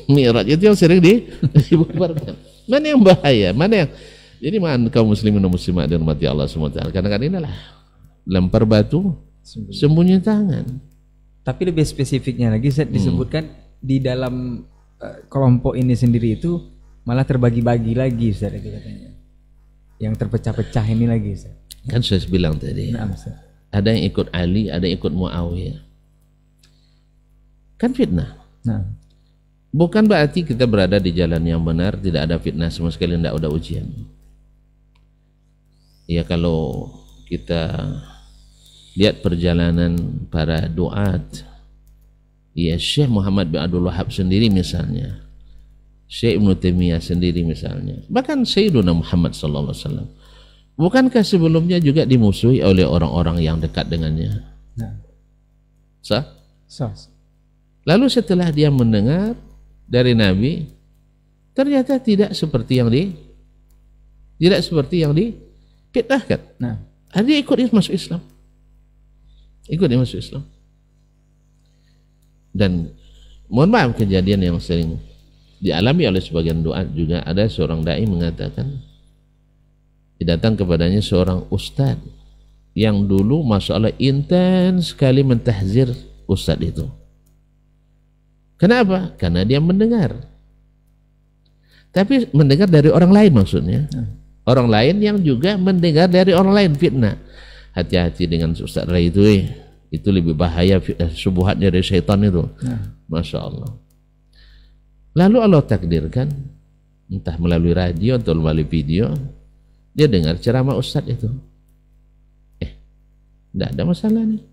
Mi'raj itu yang sering dibubarkan. Mana yang bahaya? Mana yang jadi kaum muslimin dan muslimat dirahmati Allah SWT. Kadang-kadang inilah lempar batu, sembunyi tangan. Tapi lebih spesifiknya lagi Ustaz disebutkan di dalam kelompok ini sendiri itu malah terbagi-bagi lagi Ustaz itu katanya. Yang terpecah-pecah ini lagi Ustaz. Kan saya bilang tadi. Nah, Ustaz. Ada yang ikut Ali, ada yang ikut Muawiyah. Kan fitnah. Nah. Bukan berarti kita berada di jalan yang benar, tidak ada fitnah sama sekali, tidak ada ujian. Ya kalau kita lihat perjalanan para duat, ya Syekh Muhammad bin Abdul Wahab sendiri misalnya, Syekh Ibnu Taimiyah sendiri misalnya, bahkan Sayyiduna Muhammad sallallahu alaihi wasallam, bukankah sebelumnya juga dimusuhi oleh orang-orang yang dekat dengannya? Nah. Sah? Sah. Lalu setelah dia mendengar dari Nabi, ternyata tidak seperti yang difitnahkan. Nah, dia ikut masuk Islam. Ikut dia masuk Islam. Dan mohon maaf, kejadian yang sering dialami oleh sebagian doa juga, ada seorang dai mengatakan datang kepadanya seorang ustadz yang dulu masalah intens sekali mentahzir ustadz itu. Kenapa? Karena dia mendengar. Tapi mendengar dari orang lain maksudnya. Orang lain yang juga mendengar dari orang lain fitnah. Hati-hati dengan Ustaz Rai itu lebih bahaya, subuhat dari syaitan itu. Masya Allah. Lalu Allah takdirkan, entah melalui radio atau melalui video, dia dengar ceramah ustadz itu. Tidak ada masalah nih.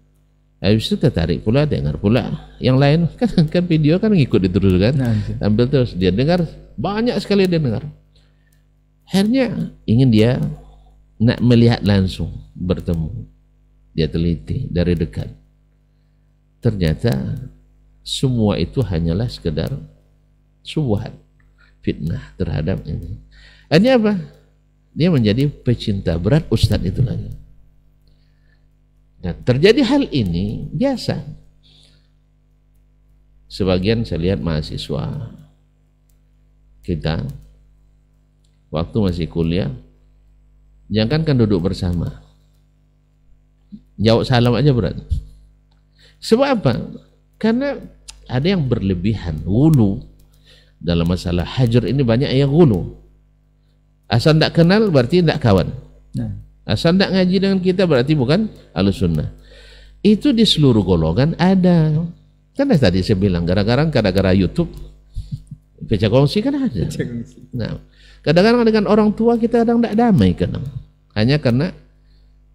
Habis itu tertarik pula, dengar pula. Yang lain kan video kan ngikut terus kan. Ambil terus, dia dengar, banyak sekali dia dengar. Akhirnya ingin dia nak melihat langsung, bertemu. Dia teliti dari dekat. Ternyata semua itu hanyalah sekedar subuhan, fitnah terhadap ini. Akhirnya apa? Dia menjadi pecinta berat ustadz itu lagi. Nah, terjadi hal ini biasa. Sebagian saya lihat mahasiswa kita waktu masih kuliah, jangankan duduk bersama, jawab salam aja berat. Sebab apa? Karena ada yang berlebihan, gulu. Dalam masalah hajar ini banyak yang gulu. Asal tidak kenal berarti tidak kawan. Asal tidak ngaji dengan kita berarti bukan Ahlussunnah. Itu di seluruh golongan ada. Karena tadi saya bilang gara-gara YouTube, pecah kongsi kan ada. Nah, kadang-kadang dengan orang tua kita kadang tidak damai kadang. Hanya karena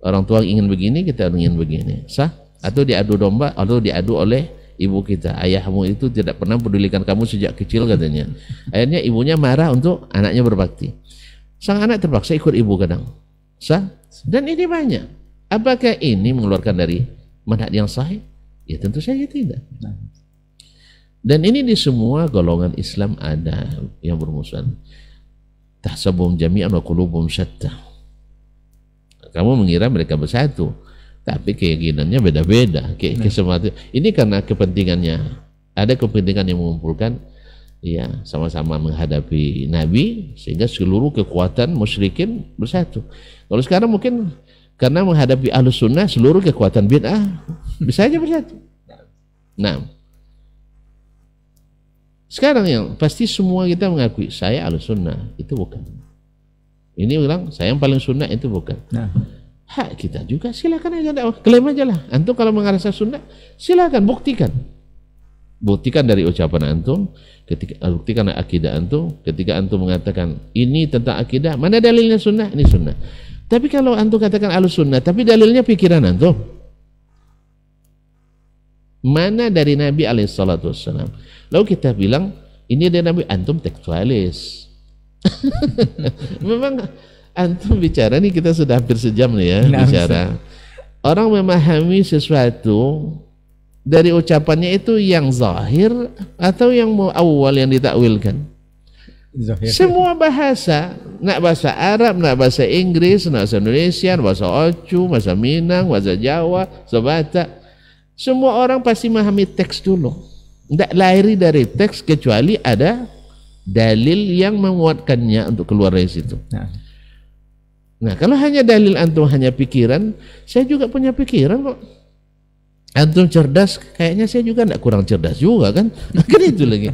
orang tua ingin begini, kita ingin begini. Sah? Atau diadu domba, atau diadu oleh ibu kita. Ayahmu itu tidak pernah pedulikan kamu sejak kecil katanya. Akhirnya ibunya marah untuk anaknya berbakti. Sang anak terpaksa ikut ibu kadang. Sah? Dan ini banyak. Apakah ini mengeluarkan dari manhaj yang sahih? Ya tentu saja tidak. Dan ini di semua golongan Islam ada yang bermusuhan. Tahsabuhum jami'an wa qulubuhum syatta. Kamu mengira mereka bersatu, tapi keyakinannya beda-beda. Ini karena kepentingannya. Ada kepentingan yang mengumpulkan, ya, sama-sama menghadapi Nabi sehingga seluruh kekuatan musyrikin bersatu. Kalau sekarang mungkin karena menghadapi Ahlussunnah seluruh kekuatan bid'ah bisa aja bersatu. Nah, sekarang yang pasti semua kita mengakui saya Ahlussunnah, itu bukan. Ini bilang saya yang paling sunnah, itu bukan. Hak kita juga, silakan aja dakwah, klaim aja lah. Antum kalau mengarasa sunnah, silakan buktikan. Buktikan dari ucapan antum, buktikan akidah antum. Ketika antum mengatakan ini tentang akidah, mana dalilnya sunnah? Ini sunnah. Tapi kalau antum katakan Ahlussunnah, tapi dalilnya pikiran antum, mana dari Nabi alaihissalatu wassalam? Lalu kita bilang ini dari Nabi, antum tekstualis. Memang antum bicara nih, kita sudah hampir sejam nih ya bicara. Orang memahami sesuatu dari ucapannya itu yang zahir atau yang awal yang ditakwilkan. Zahir. Semua bahasa, nak bahasa Arab, nak bahasa Inggris, nak bahasa Indonesia, nak bahasa Ocu, bahasa Minang, bahasa Jawa, bahasa Batak, semua orang pasti memahami teks dulu. Tidak lahiri dari teks kecuali ada dalil yang menguatkannya untuk keluar dari situ. Nah, kalau hanya dalil antum hanya pikiran, saya juga punya pikiran kok. Antum cerdas, kayaknya saya juga tidak kurang cerdas juga kan? Kan itu lagi.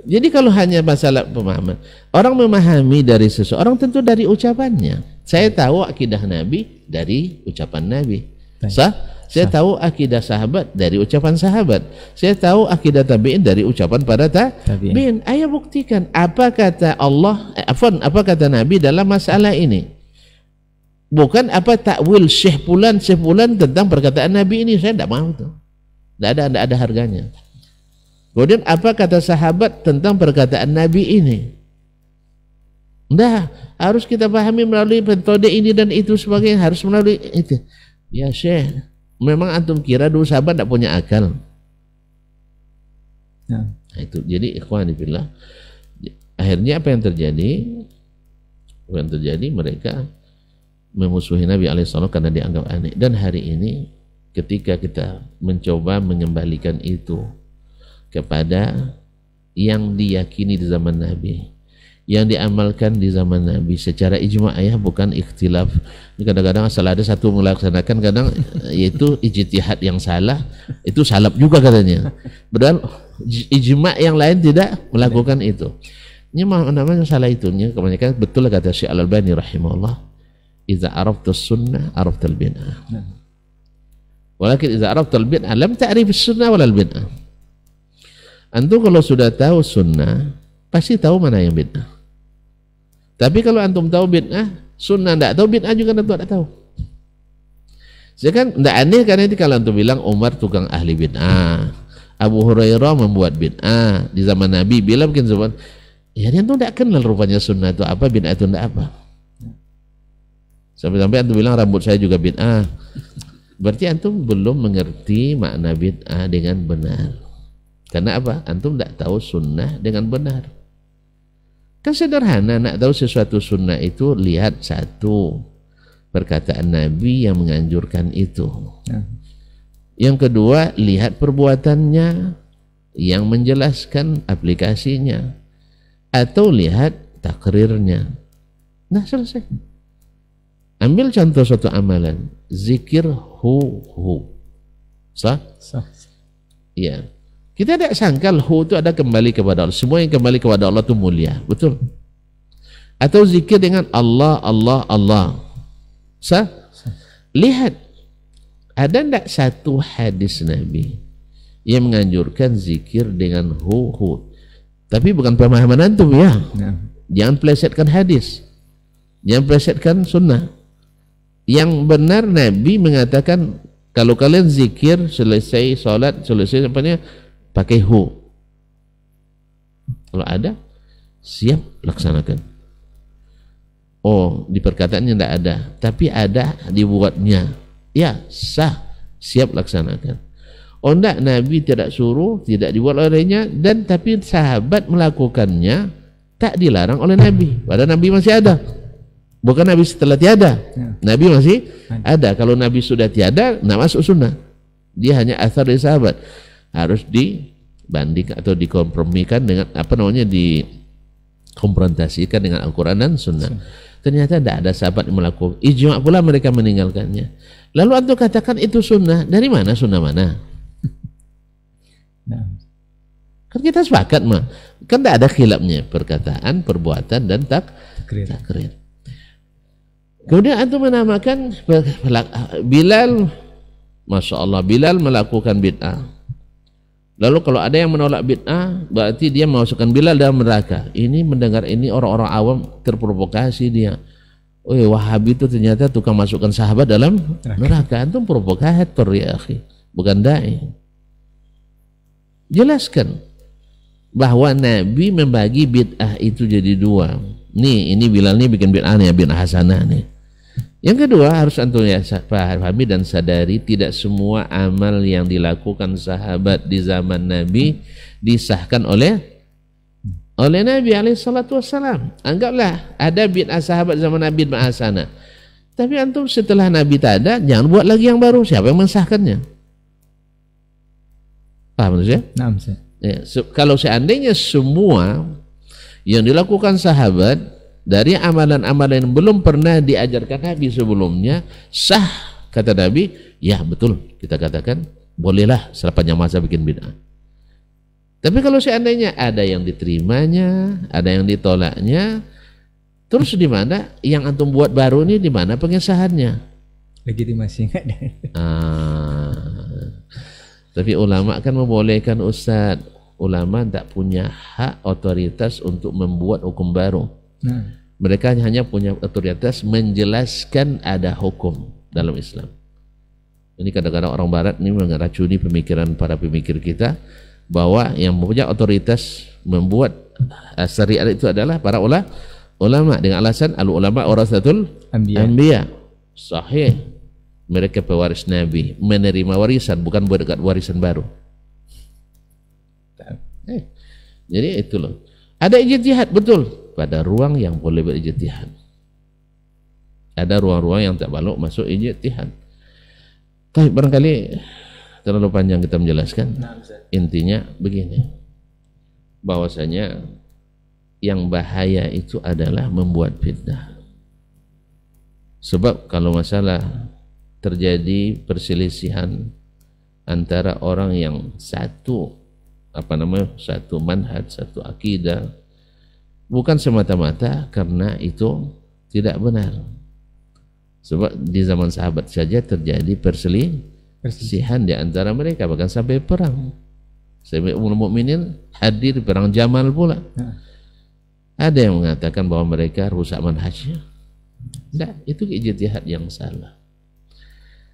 Jadi kalau hanya masalah pemahaman, orang memahami dari seseorang tentu dari ucapannya. Saya tahu akidah Nabi dari ucapan Nabi. Sah? Saya tahu akidah sahabat dari ucapan sahabat. Saya tahu akidah tabi'in dari ucapan para tabi'in. Ayo buktikan apa kata Allah, apa kata Nabi dalam masalah ini. Bukan apa takwil Syekh Fulan tentang perkataan Nabi ini, saya tidak mau tuh. Tidak ada harganya. Kemudian apa kata sahabat tentang perkataan Nabi ini? Nah, harus kita pahami melalui metode ini dan itu sebagainya, harus melalui itu. Ya Syekh, memang antum kira dulu sahabat tidak punya akal? Nah, itu. Jadi ikhwan fillah, akhirnya apa yang terjadi? Mereka memusuhi Nabi alaihissalam karena dianggap aneh. Dan hari ini ketika kita mencoba mengembalikan itu kepada yang diyakini di zaman Nabi, yang diamalkan di zaman Nabi secara ijma' ya, bukan ikhtilaf. Kadang-kadang asal ada satu melaksanakan, kadang yaitu ijtihad yang salah, itu salaf juga katanya. Padahal ijma' yang lain tidak melakukan itu. Ini namanya salah itunya. Kebanyakan betul kata Syekh Al-Albani rahimahullah, idza arafta sunnah arafta al-bid'ah. Walakin idza arafta al-bid'ah lam ta'rif as-sunnah wal bid'ah. Antum kalau sudah tahu sunnah, pasti tahu mana yang bid'ah. Tapi kalau antum tahu bid'ah, sunnah tidak tahu, bid'ah juga antum tidak tahu. Jadi kan tidak aneh karena itu kalau antum bilang Umar tukang ahli bid'ah, Abu Hurairah membuat bid'ah di zaman Nabi, bila mungkin zaman ya dia antum tidak kenal rupanya sunnah itu apa, bid'ah itu tidak apa. Sampai-sampai antum bilang rambut saya juga bid'ah. Berarti antum belum mengerti makna bid'ah dengan benar. Karena apa? Antum tidak tahu sunnah dengan benar. Kan sederhana, nak tahu sesuatu sunnah itu lihat satu perkataan Nabi yang menganjurkan itu. Yang kedua, lihat perbuatannya yang menjelaskan aplikasinya. Atau lihat takrirnya. Nah, selesai. Ambil contoh suatu amalan, zikir hu. Sah? Sah. Iya. Kita tidak sangkal hu itu ada kembali kepada Allah. Semua yang kembali kepada Allah itu mulia, betul? Atau zikir dengan Allah, Allah, Allah. Sah? Lihat, ada tidak satu hadis Nabi yang menganjurkan zikir dengan hu. Tapi bukan pemahaman antum ya. Jangan plesetkan hadis, jangan plesetkan sunnah. Yang benar Nabi mengatakan kalau kalian zikir selesai sholat, selesai apanya, pakai hu. Kalau ada, siap laksanakan. Oh, di perkataannya tidak ada, tapi ada dibuatnya. Ya, sah, siap laksanakan. Oh enggak, Nabi tidak suruh, tidak dibuat olehnya, dan tapi sahabat melakukannya, tak dilarang oleh Nabi. Padahal Nabi masih ada. Bukan Nabi setelah tiada, Nabi masih ada. Kalau Nabi sudah tiada, tidak masuk sunnah. Dia hanya asar dari sahabat. Harus dibandingkan atau dikompromikan dengan apa namanya, dikonfrontasikan dengan Al-Quran dan Sunnah. Ternyata tidak ada sahabat yang melakukan. Ijma' pula mereka meninggalkannya. Lalu antum katakan itu sunnah. Dari mana sunnah mana? Kan kita sepakat mah. Kan tidak ada khilafnya perkataan, perbuatan dan takrir. Kemudian antum menamakan Bilal, Masya Allah, Bilal melakukan bid'ah. Lalu kalau ada yang menolak bid'ah, berarti dia memasukkan Bilal dalam neraka. Ini mendengar ini orang-orang awam terprovokasi dia. Oh ya, Wahabi itu ternyata tukang masukkan sahabat dalam neraka. Antum provokator ya akhi, bukan da'i. Jelaskan bahwa Nabi membagi bid'ah itu jadi dua. Nih, ini Bilal nih bikin bid'ah nih, bid'ah hasanah nih. Yang kedua, harus antum ya pahami dan sadari, tidak semua amal yang dilakukan sahabat di zaman Nabi disahkan oleh Nabi alaihissalam. Anggaplah ada bid'ah sahabat zaman Nabi bid'ah hasanah. Tapi antum setelah Nabi tak ada, jangan buat lagi yang baru. Siapa yang mensahkannya? Paham maksudnya? Nah, ya, kalau seandainya semua yang dilakukan sahabat dari amalan-amalan yang belum pernah diajarkan Nabi sebelumnya sah, kata Nabi, ya betul, kita katakan bolehlah sepanjang masa bikin bid'ah. Tapi kalau seandainya ada yang diterimanya, ada yang ditolaknya, terus di mana yang antum buat baru ini, di mana pengesahannya? Legitimasi nggak ada. Tapi ulama kan membolehkan, Ustaz. Ulama tak punya hak otoritas untuk membuat hukum baru. Mereka hanya punya otoritas menjelaskan ada hukum dalam Islam. Ini kadang-kadang orang Barat ini meracuni pemikiran para pemikir kita, bahwa yang punya otoritas membuat syariat itu adalah para ulama dengan alasan al-ulama warasatul anbiya. Sahih, mereka pewaris Nabi, menerima warisan, bukan buat warisan baru. Jadi itu loh. Ada ijtihad, betul, pada ruang yang boleh berijtihad. Ada ruang-ruang yang tak balok masuk ijtihad. Tapi barangkali terlalu panjang kita menjelaskan. Intinya begini, bahwasanya yang bahaya itu adalah membuat fitnah. Sebab kalau masalah terjadi perselisihan antara orang yang satu satu manhaj, satu akidah, bukan semata-mata karena itu tidak benar. Sebab di zaman sahabat saja terjadi perselisihan di antara mereka, bahkan sampai perang. Sampai Ummul Mukminin hadir perang Jamal pula. Ada yang mengatakan bahwa mereka rusak manhajnya. Tidak, itu ijtihad yang salah.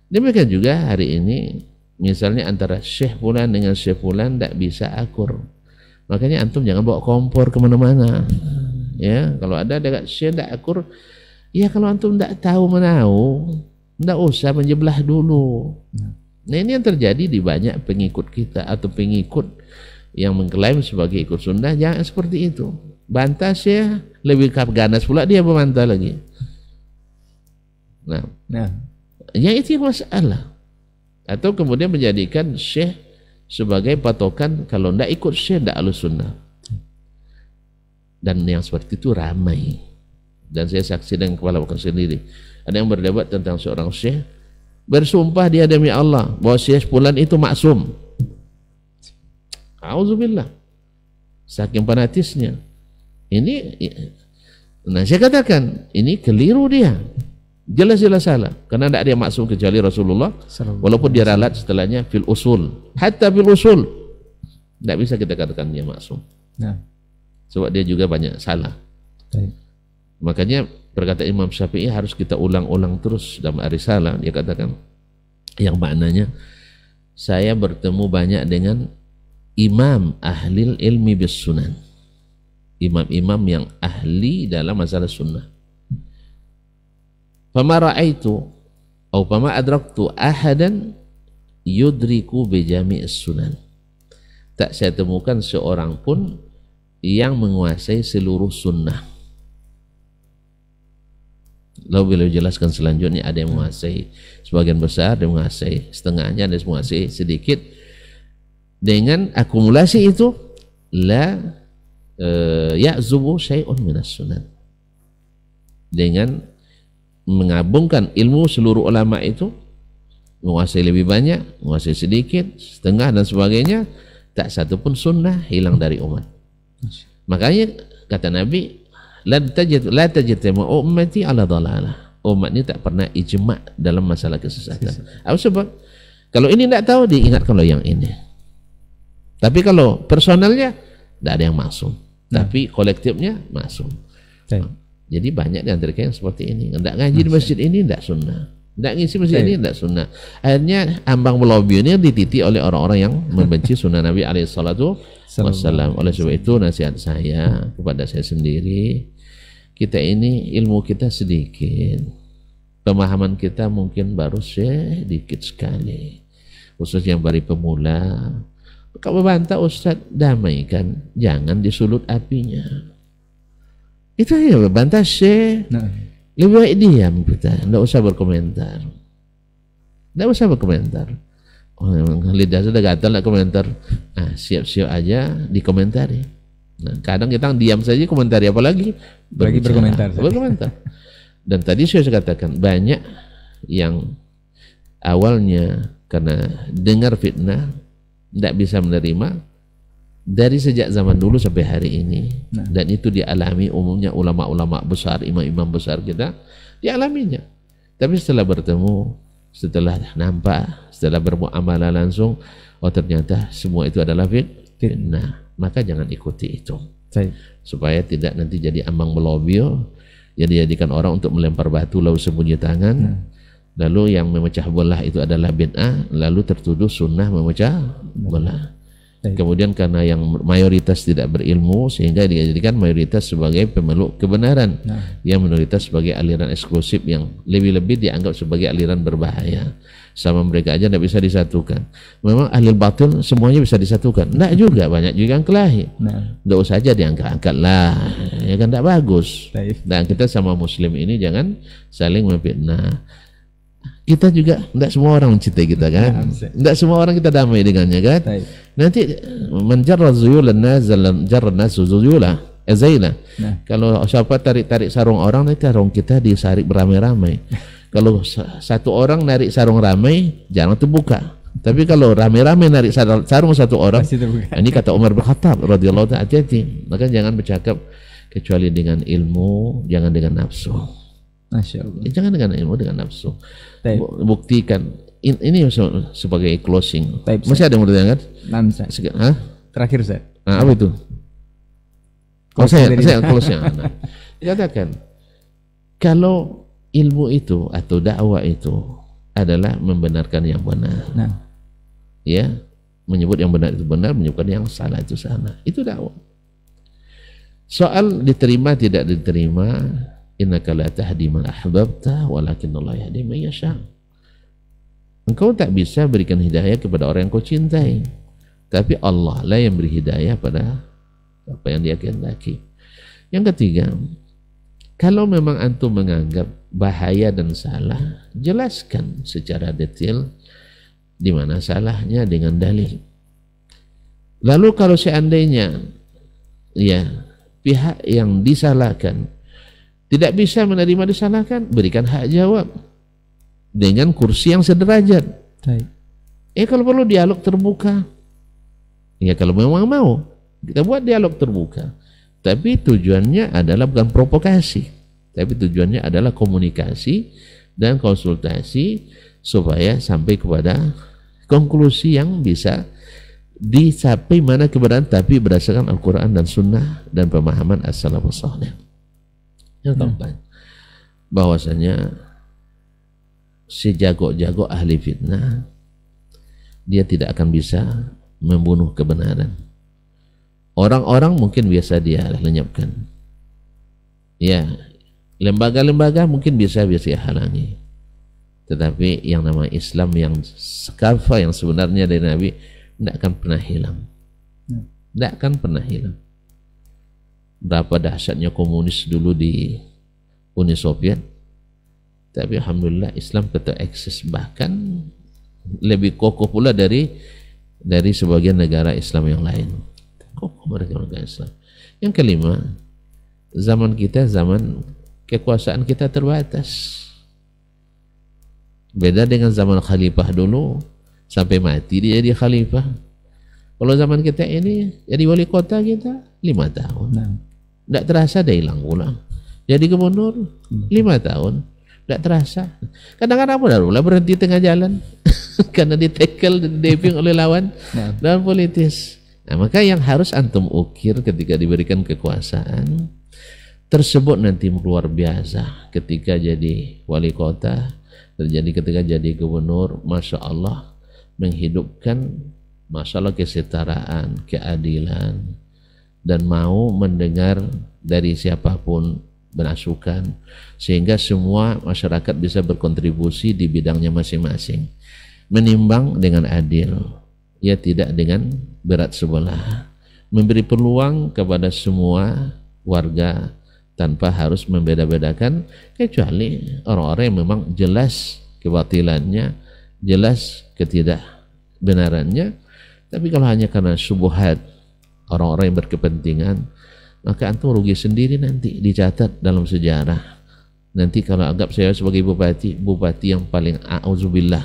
Demikian juga hari ini, misalnya antara Syekh Fulan dengan Syekh Fulan tidak bisa akur. Makanya antum jangan bawa kompor kemana-mana. Ya, kalau ada dekat Syekh tidak akur, ya kalau antum tidak tahu menahu, tidak usah menjebelah dulu. Nah ini yang terjadi di banyak pengikut kita atau pengikut yang mengklaim sebagai ikut sunnah. Jangan seperti itu. Bantah Syekh, lebih ganas pula dia membantah lagi. Nah, ya itu yang masalah. Atau kemudian menjadikan Syekh sebagai patokan, kalau tidak ikut Syekh tidak Ahlus Sunnah. Dan yang seperti itu ramai. Dan saya saksi dengan kepala bukan sendiri. Ada yang berdebat tentang seorang Syekh, bersumpah dia demi Allah bahwa Syekh Fulan itu maksum. Auzubillah. Saking fanatisnya. Nah saya katakan ini keliru dia. Jelas-jelas salah, karena tidak ada yang maksum kecuali Rasulullah, walaupun dia ralat setelahnya fil usul, hatta fil usul tidak bisa kita katakan dia maksum. Sebab dia juga banyak salah. Makanya perkataan Imam Syafi'i harus kita ulang-ulang terus dalam Ar-Risalah. Dia katakan yang maknanya, saya bertemu banyak dengan imam ahlil ilmi bis sunan, imam-imam yang ahli dalam masalah sunnah. Fama ra'aitu atau fama adraktu ahadan yudriku bijami'is sunan. Tak saya temukan seorang pun yang menguasai seluruh sunnah. Lalu beliau jelaskan selanjutnya, ada yang menguasai sebagian besar, ada yang menguasai setengahnya, ada yang menguasai sedikit. Dengan akumulasi itu la ya'zubu syai'un minas sunan. Dengan menggabungkan ilmu seluruh ulama itu, menguasai lebih banyak, menguasai sedikit, setengah dan sebagainya, tak satu pun sunnah hilang dari umat. Makanya kata Nabi, la tajtama ummati ala dhalalah. Umat ini tak pernah ijma' dalam masalah kesesatan. Apa sebab? Kalau ini tidak tahu, diingatkan oleh yang ini. Tapi kalau personalnya tidak ada yang maksum, tapi kolektifnya maksum. Jadi banyak di antara yang seperti ini. Tidak ngaji di masjid ini tidak sunnah, tidak ngisi masjid ini tidak sunnah. Akhirnya ambang melobi ini dititi oleh orang-orang yang membenci sunnah Nabi alaihissalatu wassalam. Oleh sebab itu nasihat saya kepada saya sendiri, kita ini ilmu kita sedikit, pemahaman kita mungkin baru sedikit sekali, khususnya yang baru pemula. Kalau bantah Ustaz, damaikan, jangan disulut apinya. Itu aja bantah Syekh. Lebih baik diam kita, tidak usah berkomentar. Tidak usah berkomentar. Oh, lidah sudah gatal nak komentar. Siap-siap aja dikomentari. Nah, kadang kita diam saja komentari, apalagi berkomentar. Dan tadi saya katakan banyak yang awalnya karena dengar fitnah tidak bisa menerima. Dari sejak zaman dulu sampai hari ini, dan itu dialami umumnya ulama-ulama besar, imam-imam besar kita dialaminya. Tapi setelah bertemu, setelah nampak, setelah bermuamalah langsung, oh ternyata semua itu adalah fitnah. Maka jangan ikuti itu, supaya tidak nanti jadi ambang melobio, jadi jadikan orang untuk melempar batu lalu sembunyi tangan. Lalu yang memecah belah itu adalah bid'ah, lalu tertuduh sunnah memecah belah. Kemudian karena yang mayoritas tidak berilmu, sehingga dijadikan mayoritas sebagai pemeluk kebenaran, yang minoritas sebagai aliran eksklusif yang lebih-lebih dianggap sebagai aliran berbahaya. Sama mereka aja tidak bisa disatukan. Memang ahli batil semuanya bisa disatukan? Tidak juga, banyak juga yang kelahi. Tidak usah aja diangkat-angkat lah, ya kan tidak bagus. Dan kita sama muslim ini jangan saling memfitnah. Kita juga tidak semua orang mencintai kita kan, tidak semua orang kita damai dengannya kan. Nanti menjarra zuyulan jarra nasu zuyula azailah. Kalau siapa tarik sarung orang, nanti sarung kita disarik beramai-ramai. Kalau satu orang narik sarung ramai, jangan terbuka. Tapi kalau ramai-ramai narik sarung satu orang, ini kata Umar bin Khattab radhiyallahu ta'ala, hati-hati. Maka jangan bercakap kecuali dengan ilmu, jangan dengan nafsu. Masya Allah. Jangan dengan ilmu, dengan nafsu. Buktikan. Ini sebagai closing. Masih ada yang mau ditanyakan? Terakhir Ustaz. Apa itu? saya close-nya. Nah, dikatakan kalau ilmu itu atau dakwah itu adalah membenarkan yang benar, ya, menyebut yang benar itu benar, menyebutkan yang salah itu salah, itu dakwah. Soal diterima tidak diterima, innaka la tahdi man ahbabta walakinallahu yahdi man yasha. Engkau tak bisa berikan hidayah kepada orang yang kau cintai, tapi Allah lah yang beri hidayah pada apa yang dia kehendaki. Yang ketiga, kalau memang antum menganggap bahaya dan salah, jelaskan secara detail di mana salahnya dengan dalil. Lalu kalau seandainya ya pihak yang disalahkan tidak bisa menerima disalahkan, berikan hak jawab dengan kursi yang sederajat. Kalau perlu dialog terbuka, ya kalau memang mau kita buat dialog terbuka, tapi tujuannya adalah bukan provokasi, tapi tujuannya adalah komunikasi dan konsultasi supaya sampai kepada konklusi yang bisa dicapai mana kebenaran, tapi berdasarkan Al-Quran dan Sunnah dan pemahaman as-salafus salih. Yang keempat, bahwasanya si jago-jago ahli fitnah dia tidak akan bisa membunuh kebenaran. Orang-orang mungkin biasa dia lenyapkan, ya, lembaga-lembaga mungkin bisa halangi, tetapi yang nama Islam yang sekafa yang sebenarnya dari Nabi tidak akan pernah hilang, tidak akan pernah hilang. Berapa dahsyatnya komunis dulu di Uni Soviet, tapi alhamdulillah Islam tetap eksis, bahkan lebih kokoh pula dari sebagian negara Islam yang lain. Kokoh mereka negara Islam. Yang kelima, zaman kita zaman kekuasaan kita terbatas. Beda dengan zaman khalifah dulu, sampai mati dia jadi khalifah. Kalau zaman kita ini jadi wali kota kita 5 tahun, tidak terasa dia hilang pulang. Jadi gubernur 5 tahun, tidak terasa. Kadang-kadang udah berhenti tengah jalan karena ditekel dan diping oleh lawan dalam politis. Nah, maka yang harus antum ukir ketika diberikan kekuasaan tersebut nanti luar biasa ketika jadi wali kota, terjadi ketika jadi gubernur, masya Allah, menghidupkan masalah kesetaraan, keadilan, dan mau mendengar dari siapapun berasukan, sehingga semua masyarakat bisa berkontribusi di bidangnya masing-masing, menimbang dengan adil, ya, tidak dengan berat sebelah, memberi peluang kepada semua warga tanpa harus membeda-bedakan, kecuali orang-orang yang memang jelas kebatilannya, jelas ketidakbenarannya. Tapi kalau hanya karena syubhat orang-orang yang berkepentingan, maka antum rugi sendiri, nanti dicatat dalam sejarah. Nanti kalau anggap saya sebagai bupati yang paling a'udzubillah,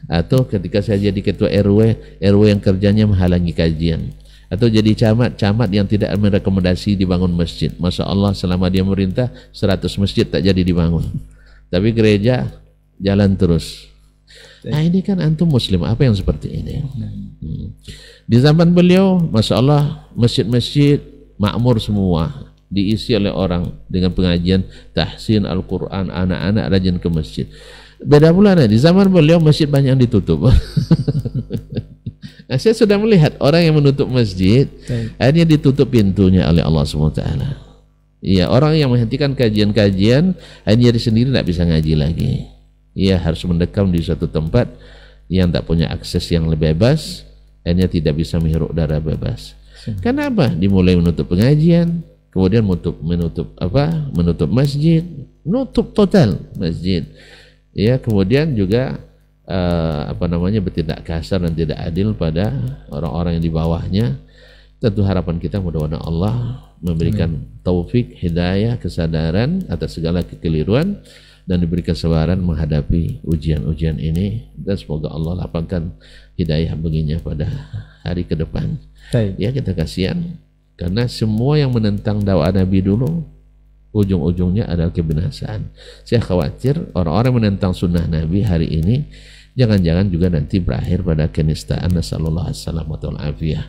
atau ketika saya jadi ketua RW yang kerjanya menghalangi kajian, atau jadi camat yang tidak merekomendasi dibangun masjid. Masya Allah, selama dia merintah 100 masjid tak jadi dibangun, tapi gereja jalan terus. Nah, ini kan antum muslim apa yang seperti ini? Di zaman beliau, masya Allah, masjid-masjid makmur semua, diisi oleh orang dengan pengajian tahsin Al-Quran, anak-anak rajin ke masjid. Beda pula di zaman beliau masjid banyak yang ditutup. Nah, saya sudah melihat orang yang menutup masjid, akhirnya ditutup pintunya oleh Allah SWT. Iya, orang yang menghentikan kajian-kajian, akhirnya dia sendiri tidak bisa ngaji lagi. Ia harus mendekam di suatu tempat yang tak punya akses yang lebih bebas, akhirnya tidak bisa menghirup udara bebas. Kenapa? Dimulai menutup pengajian, kemudian menutup masjid, menutup total masjid. Ya, kemudian juga bertindak kasar dan tidak adil pada orang-orang yang di bawahnya. Tentu harapan kita mudah-mudahan Allah memberikan taufik, hidayah, kesadaran atas segala kekeliruan, dan diberi kesabaran menghadapi ujian-ujian ini, dan semoga Allah lapangkan hidayah baginya pada hari ke depan. Ya, kita kasihan karena semua yang menentang dakwah Nabi dulu ujung-ujungnya adalah kebinasaan. Saya khawatir orang-orang menentang sunnah Nabi hari ini jangan-jangan juga nanti berakhir pada kenistaan. Nasallallahu alaihi afiyah.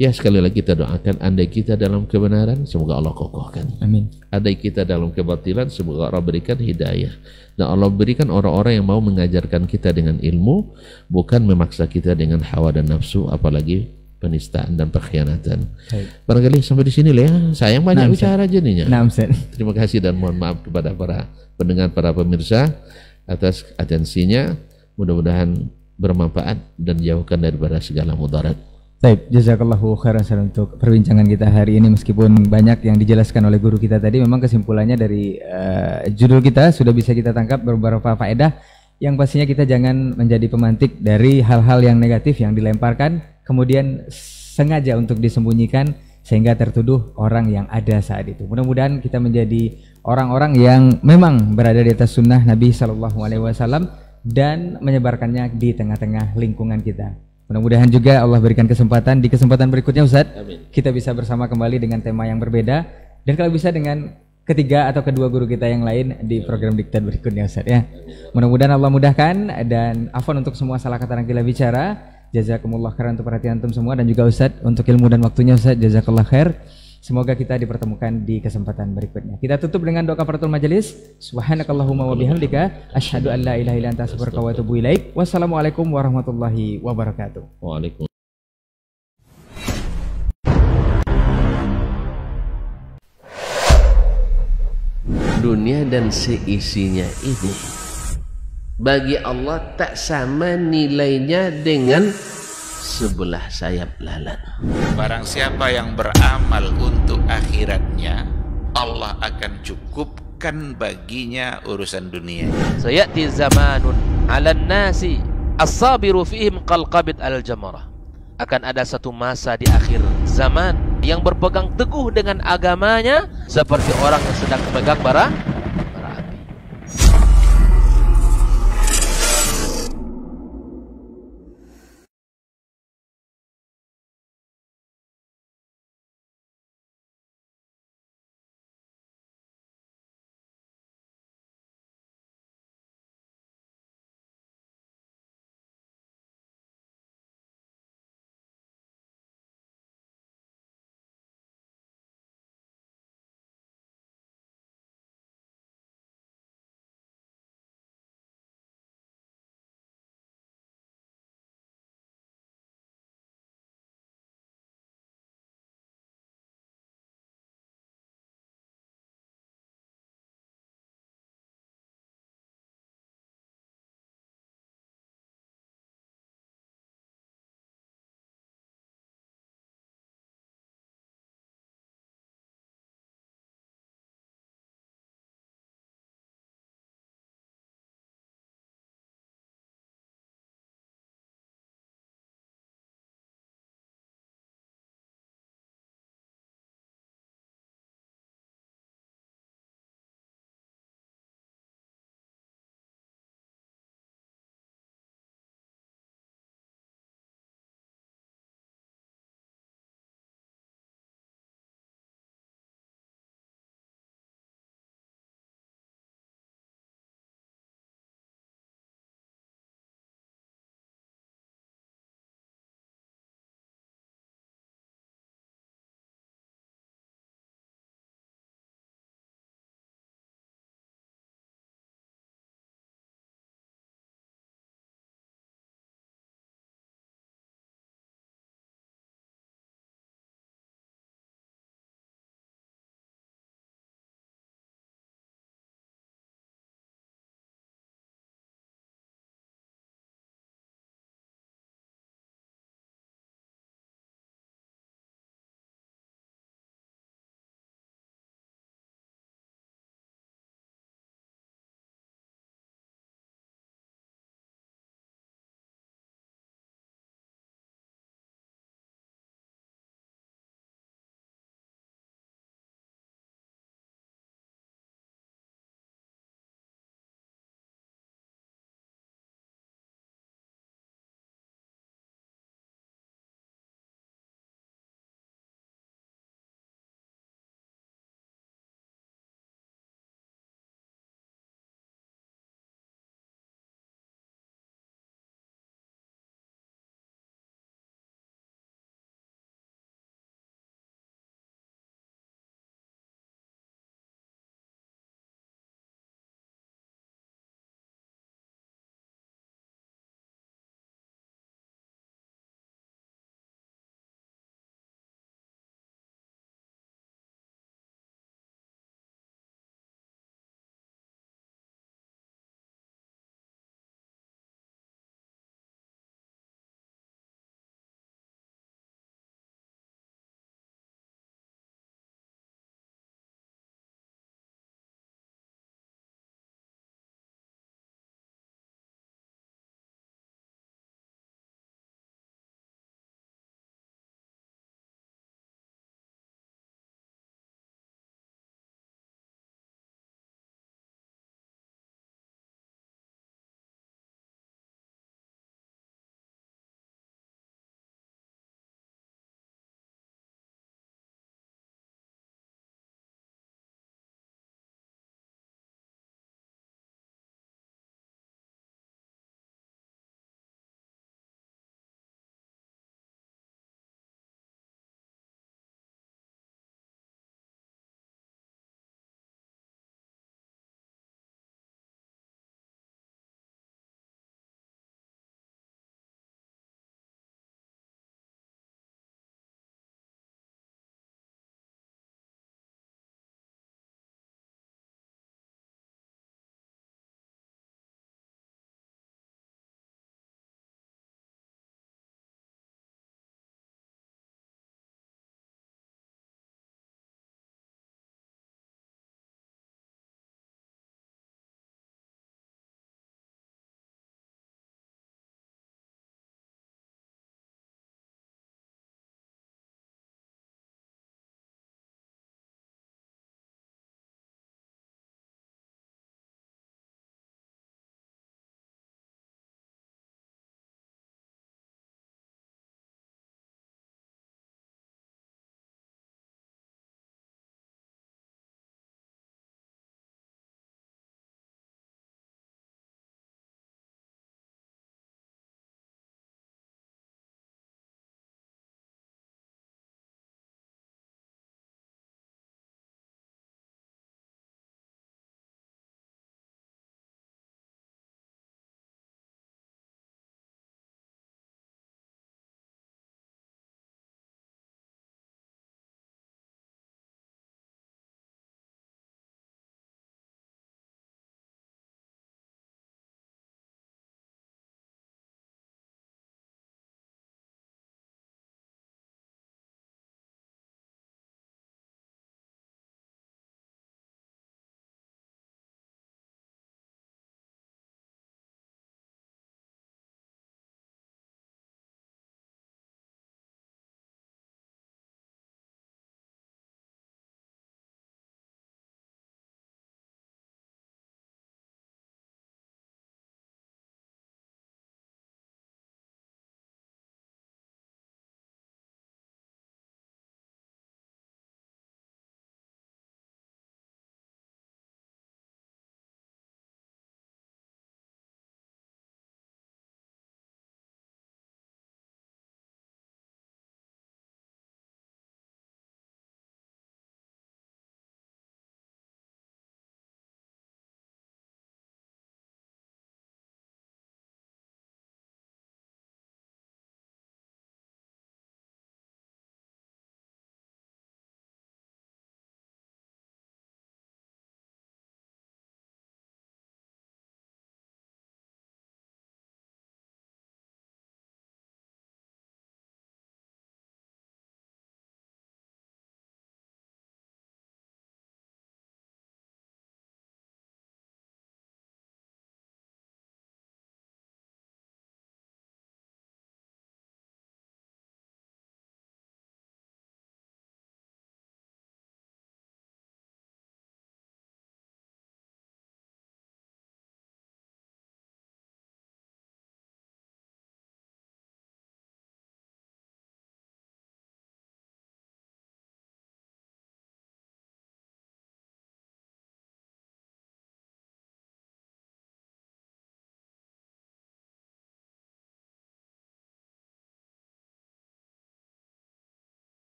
Ya, sekali lagi kita doakan, andai kita dalam kebenaran, semoga Allah kokohkan. Amin. Andai kita dalam kebatilan, semoga Allah berikan hidayah. Dan Allah berikan orang-orang yang mau mengajarkan kita dengan ilmu, bukan memaksa kita dengan hawa dan nafsu, apalagi penistaan dan perkhianatan. Barangkali sampai di sini lah ya. Sayang banyak bicara jadinya. Terima kasih dan mohon maaf kepada para pendengar, para pemirsa atas atensinya. Mudah-mudahan bermanfaat dan jauhkan daripada segala mudarat. Baik, jazakallahu khairan untuk perbincangan kita hari ini. Meskipun banyak yang dijelaskan oleh guru kita tadi, memang kesimpulannya dari judul kita sudah bisa kita tangkap beberapa faedah yang pastinya kita jangan menjadi pemantik dari hal-hal yang negatif yang dilemparkan kemudian sengaja untuk disembunyikan sehingga tertuduh orang yang ada saat itu. Mudah-mudahan kita menjadi orang-orang yang memang berada di atas sunnah Nabi SAW dan menyebarkannya di tengah-tengah lingkungan kita. Mudah-mudahan juga Allah berikan kesempatan di kesempatan berikutnya Ustaz. Amin. Kita bisa bersama kembali dengan tema yang berbeda dan kalau bisa dengan ketiga atau kedua guru kita yang lain di program Diktat berikutnya Ustaz ya. Mudah-mudahan Allah mudahkan dan afwan untuk semua salah kata Gila Bicara. Jazakumullah khairan untuk perhatian antum semua dan juga Ustaz untuk ilmu dan waktunya Ustaz. Jazakallah khair. Semoga kita dipertemukan di kesempatan berikutnya. Kita tutup dengan doa kafaratul majelis. Subhanakallahumma wa bihamdika asyhadu an la ilaha illa anta astaghfiruka wa atubu ilaik. Wassalamualaikum warahmatullahi wabarakatuh. Waalaikumsalam. Dunia dan seisinya ini bagi Allah tak sama nilainya dengan sebelah sayap lalat. Barang siapa yang beramal untuk akhiratnya, Allah akan cukupkan baginya urusan dunia. Sayati zamanun 'alan nasi as-sabiru fihim qalqabit al-jamarah. Akan ada satu masa di akhir zaman yang berpegang teguh dengan agamanya seperti orang yang sedang memegang bara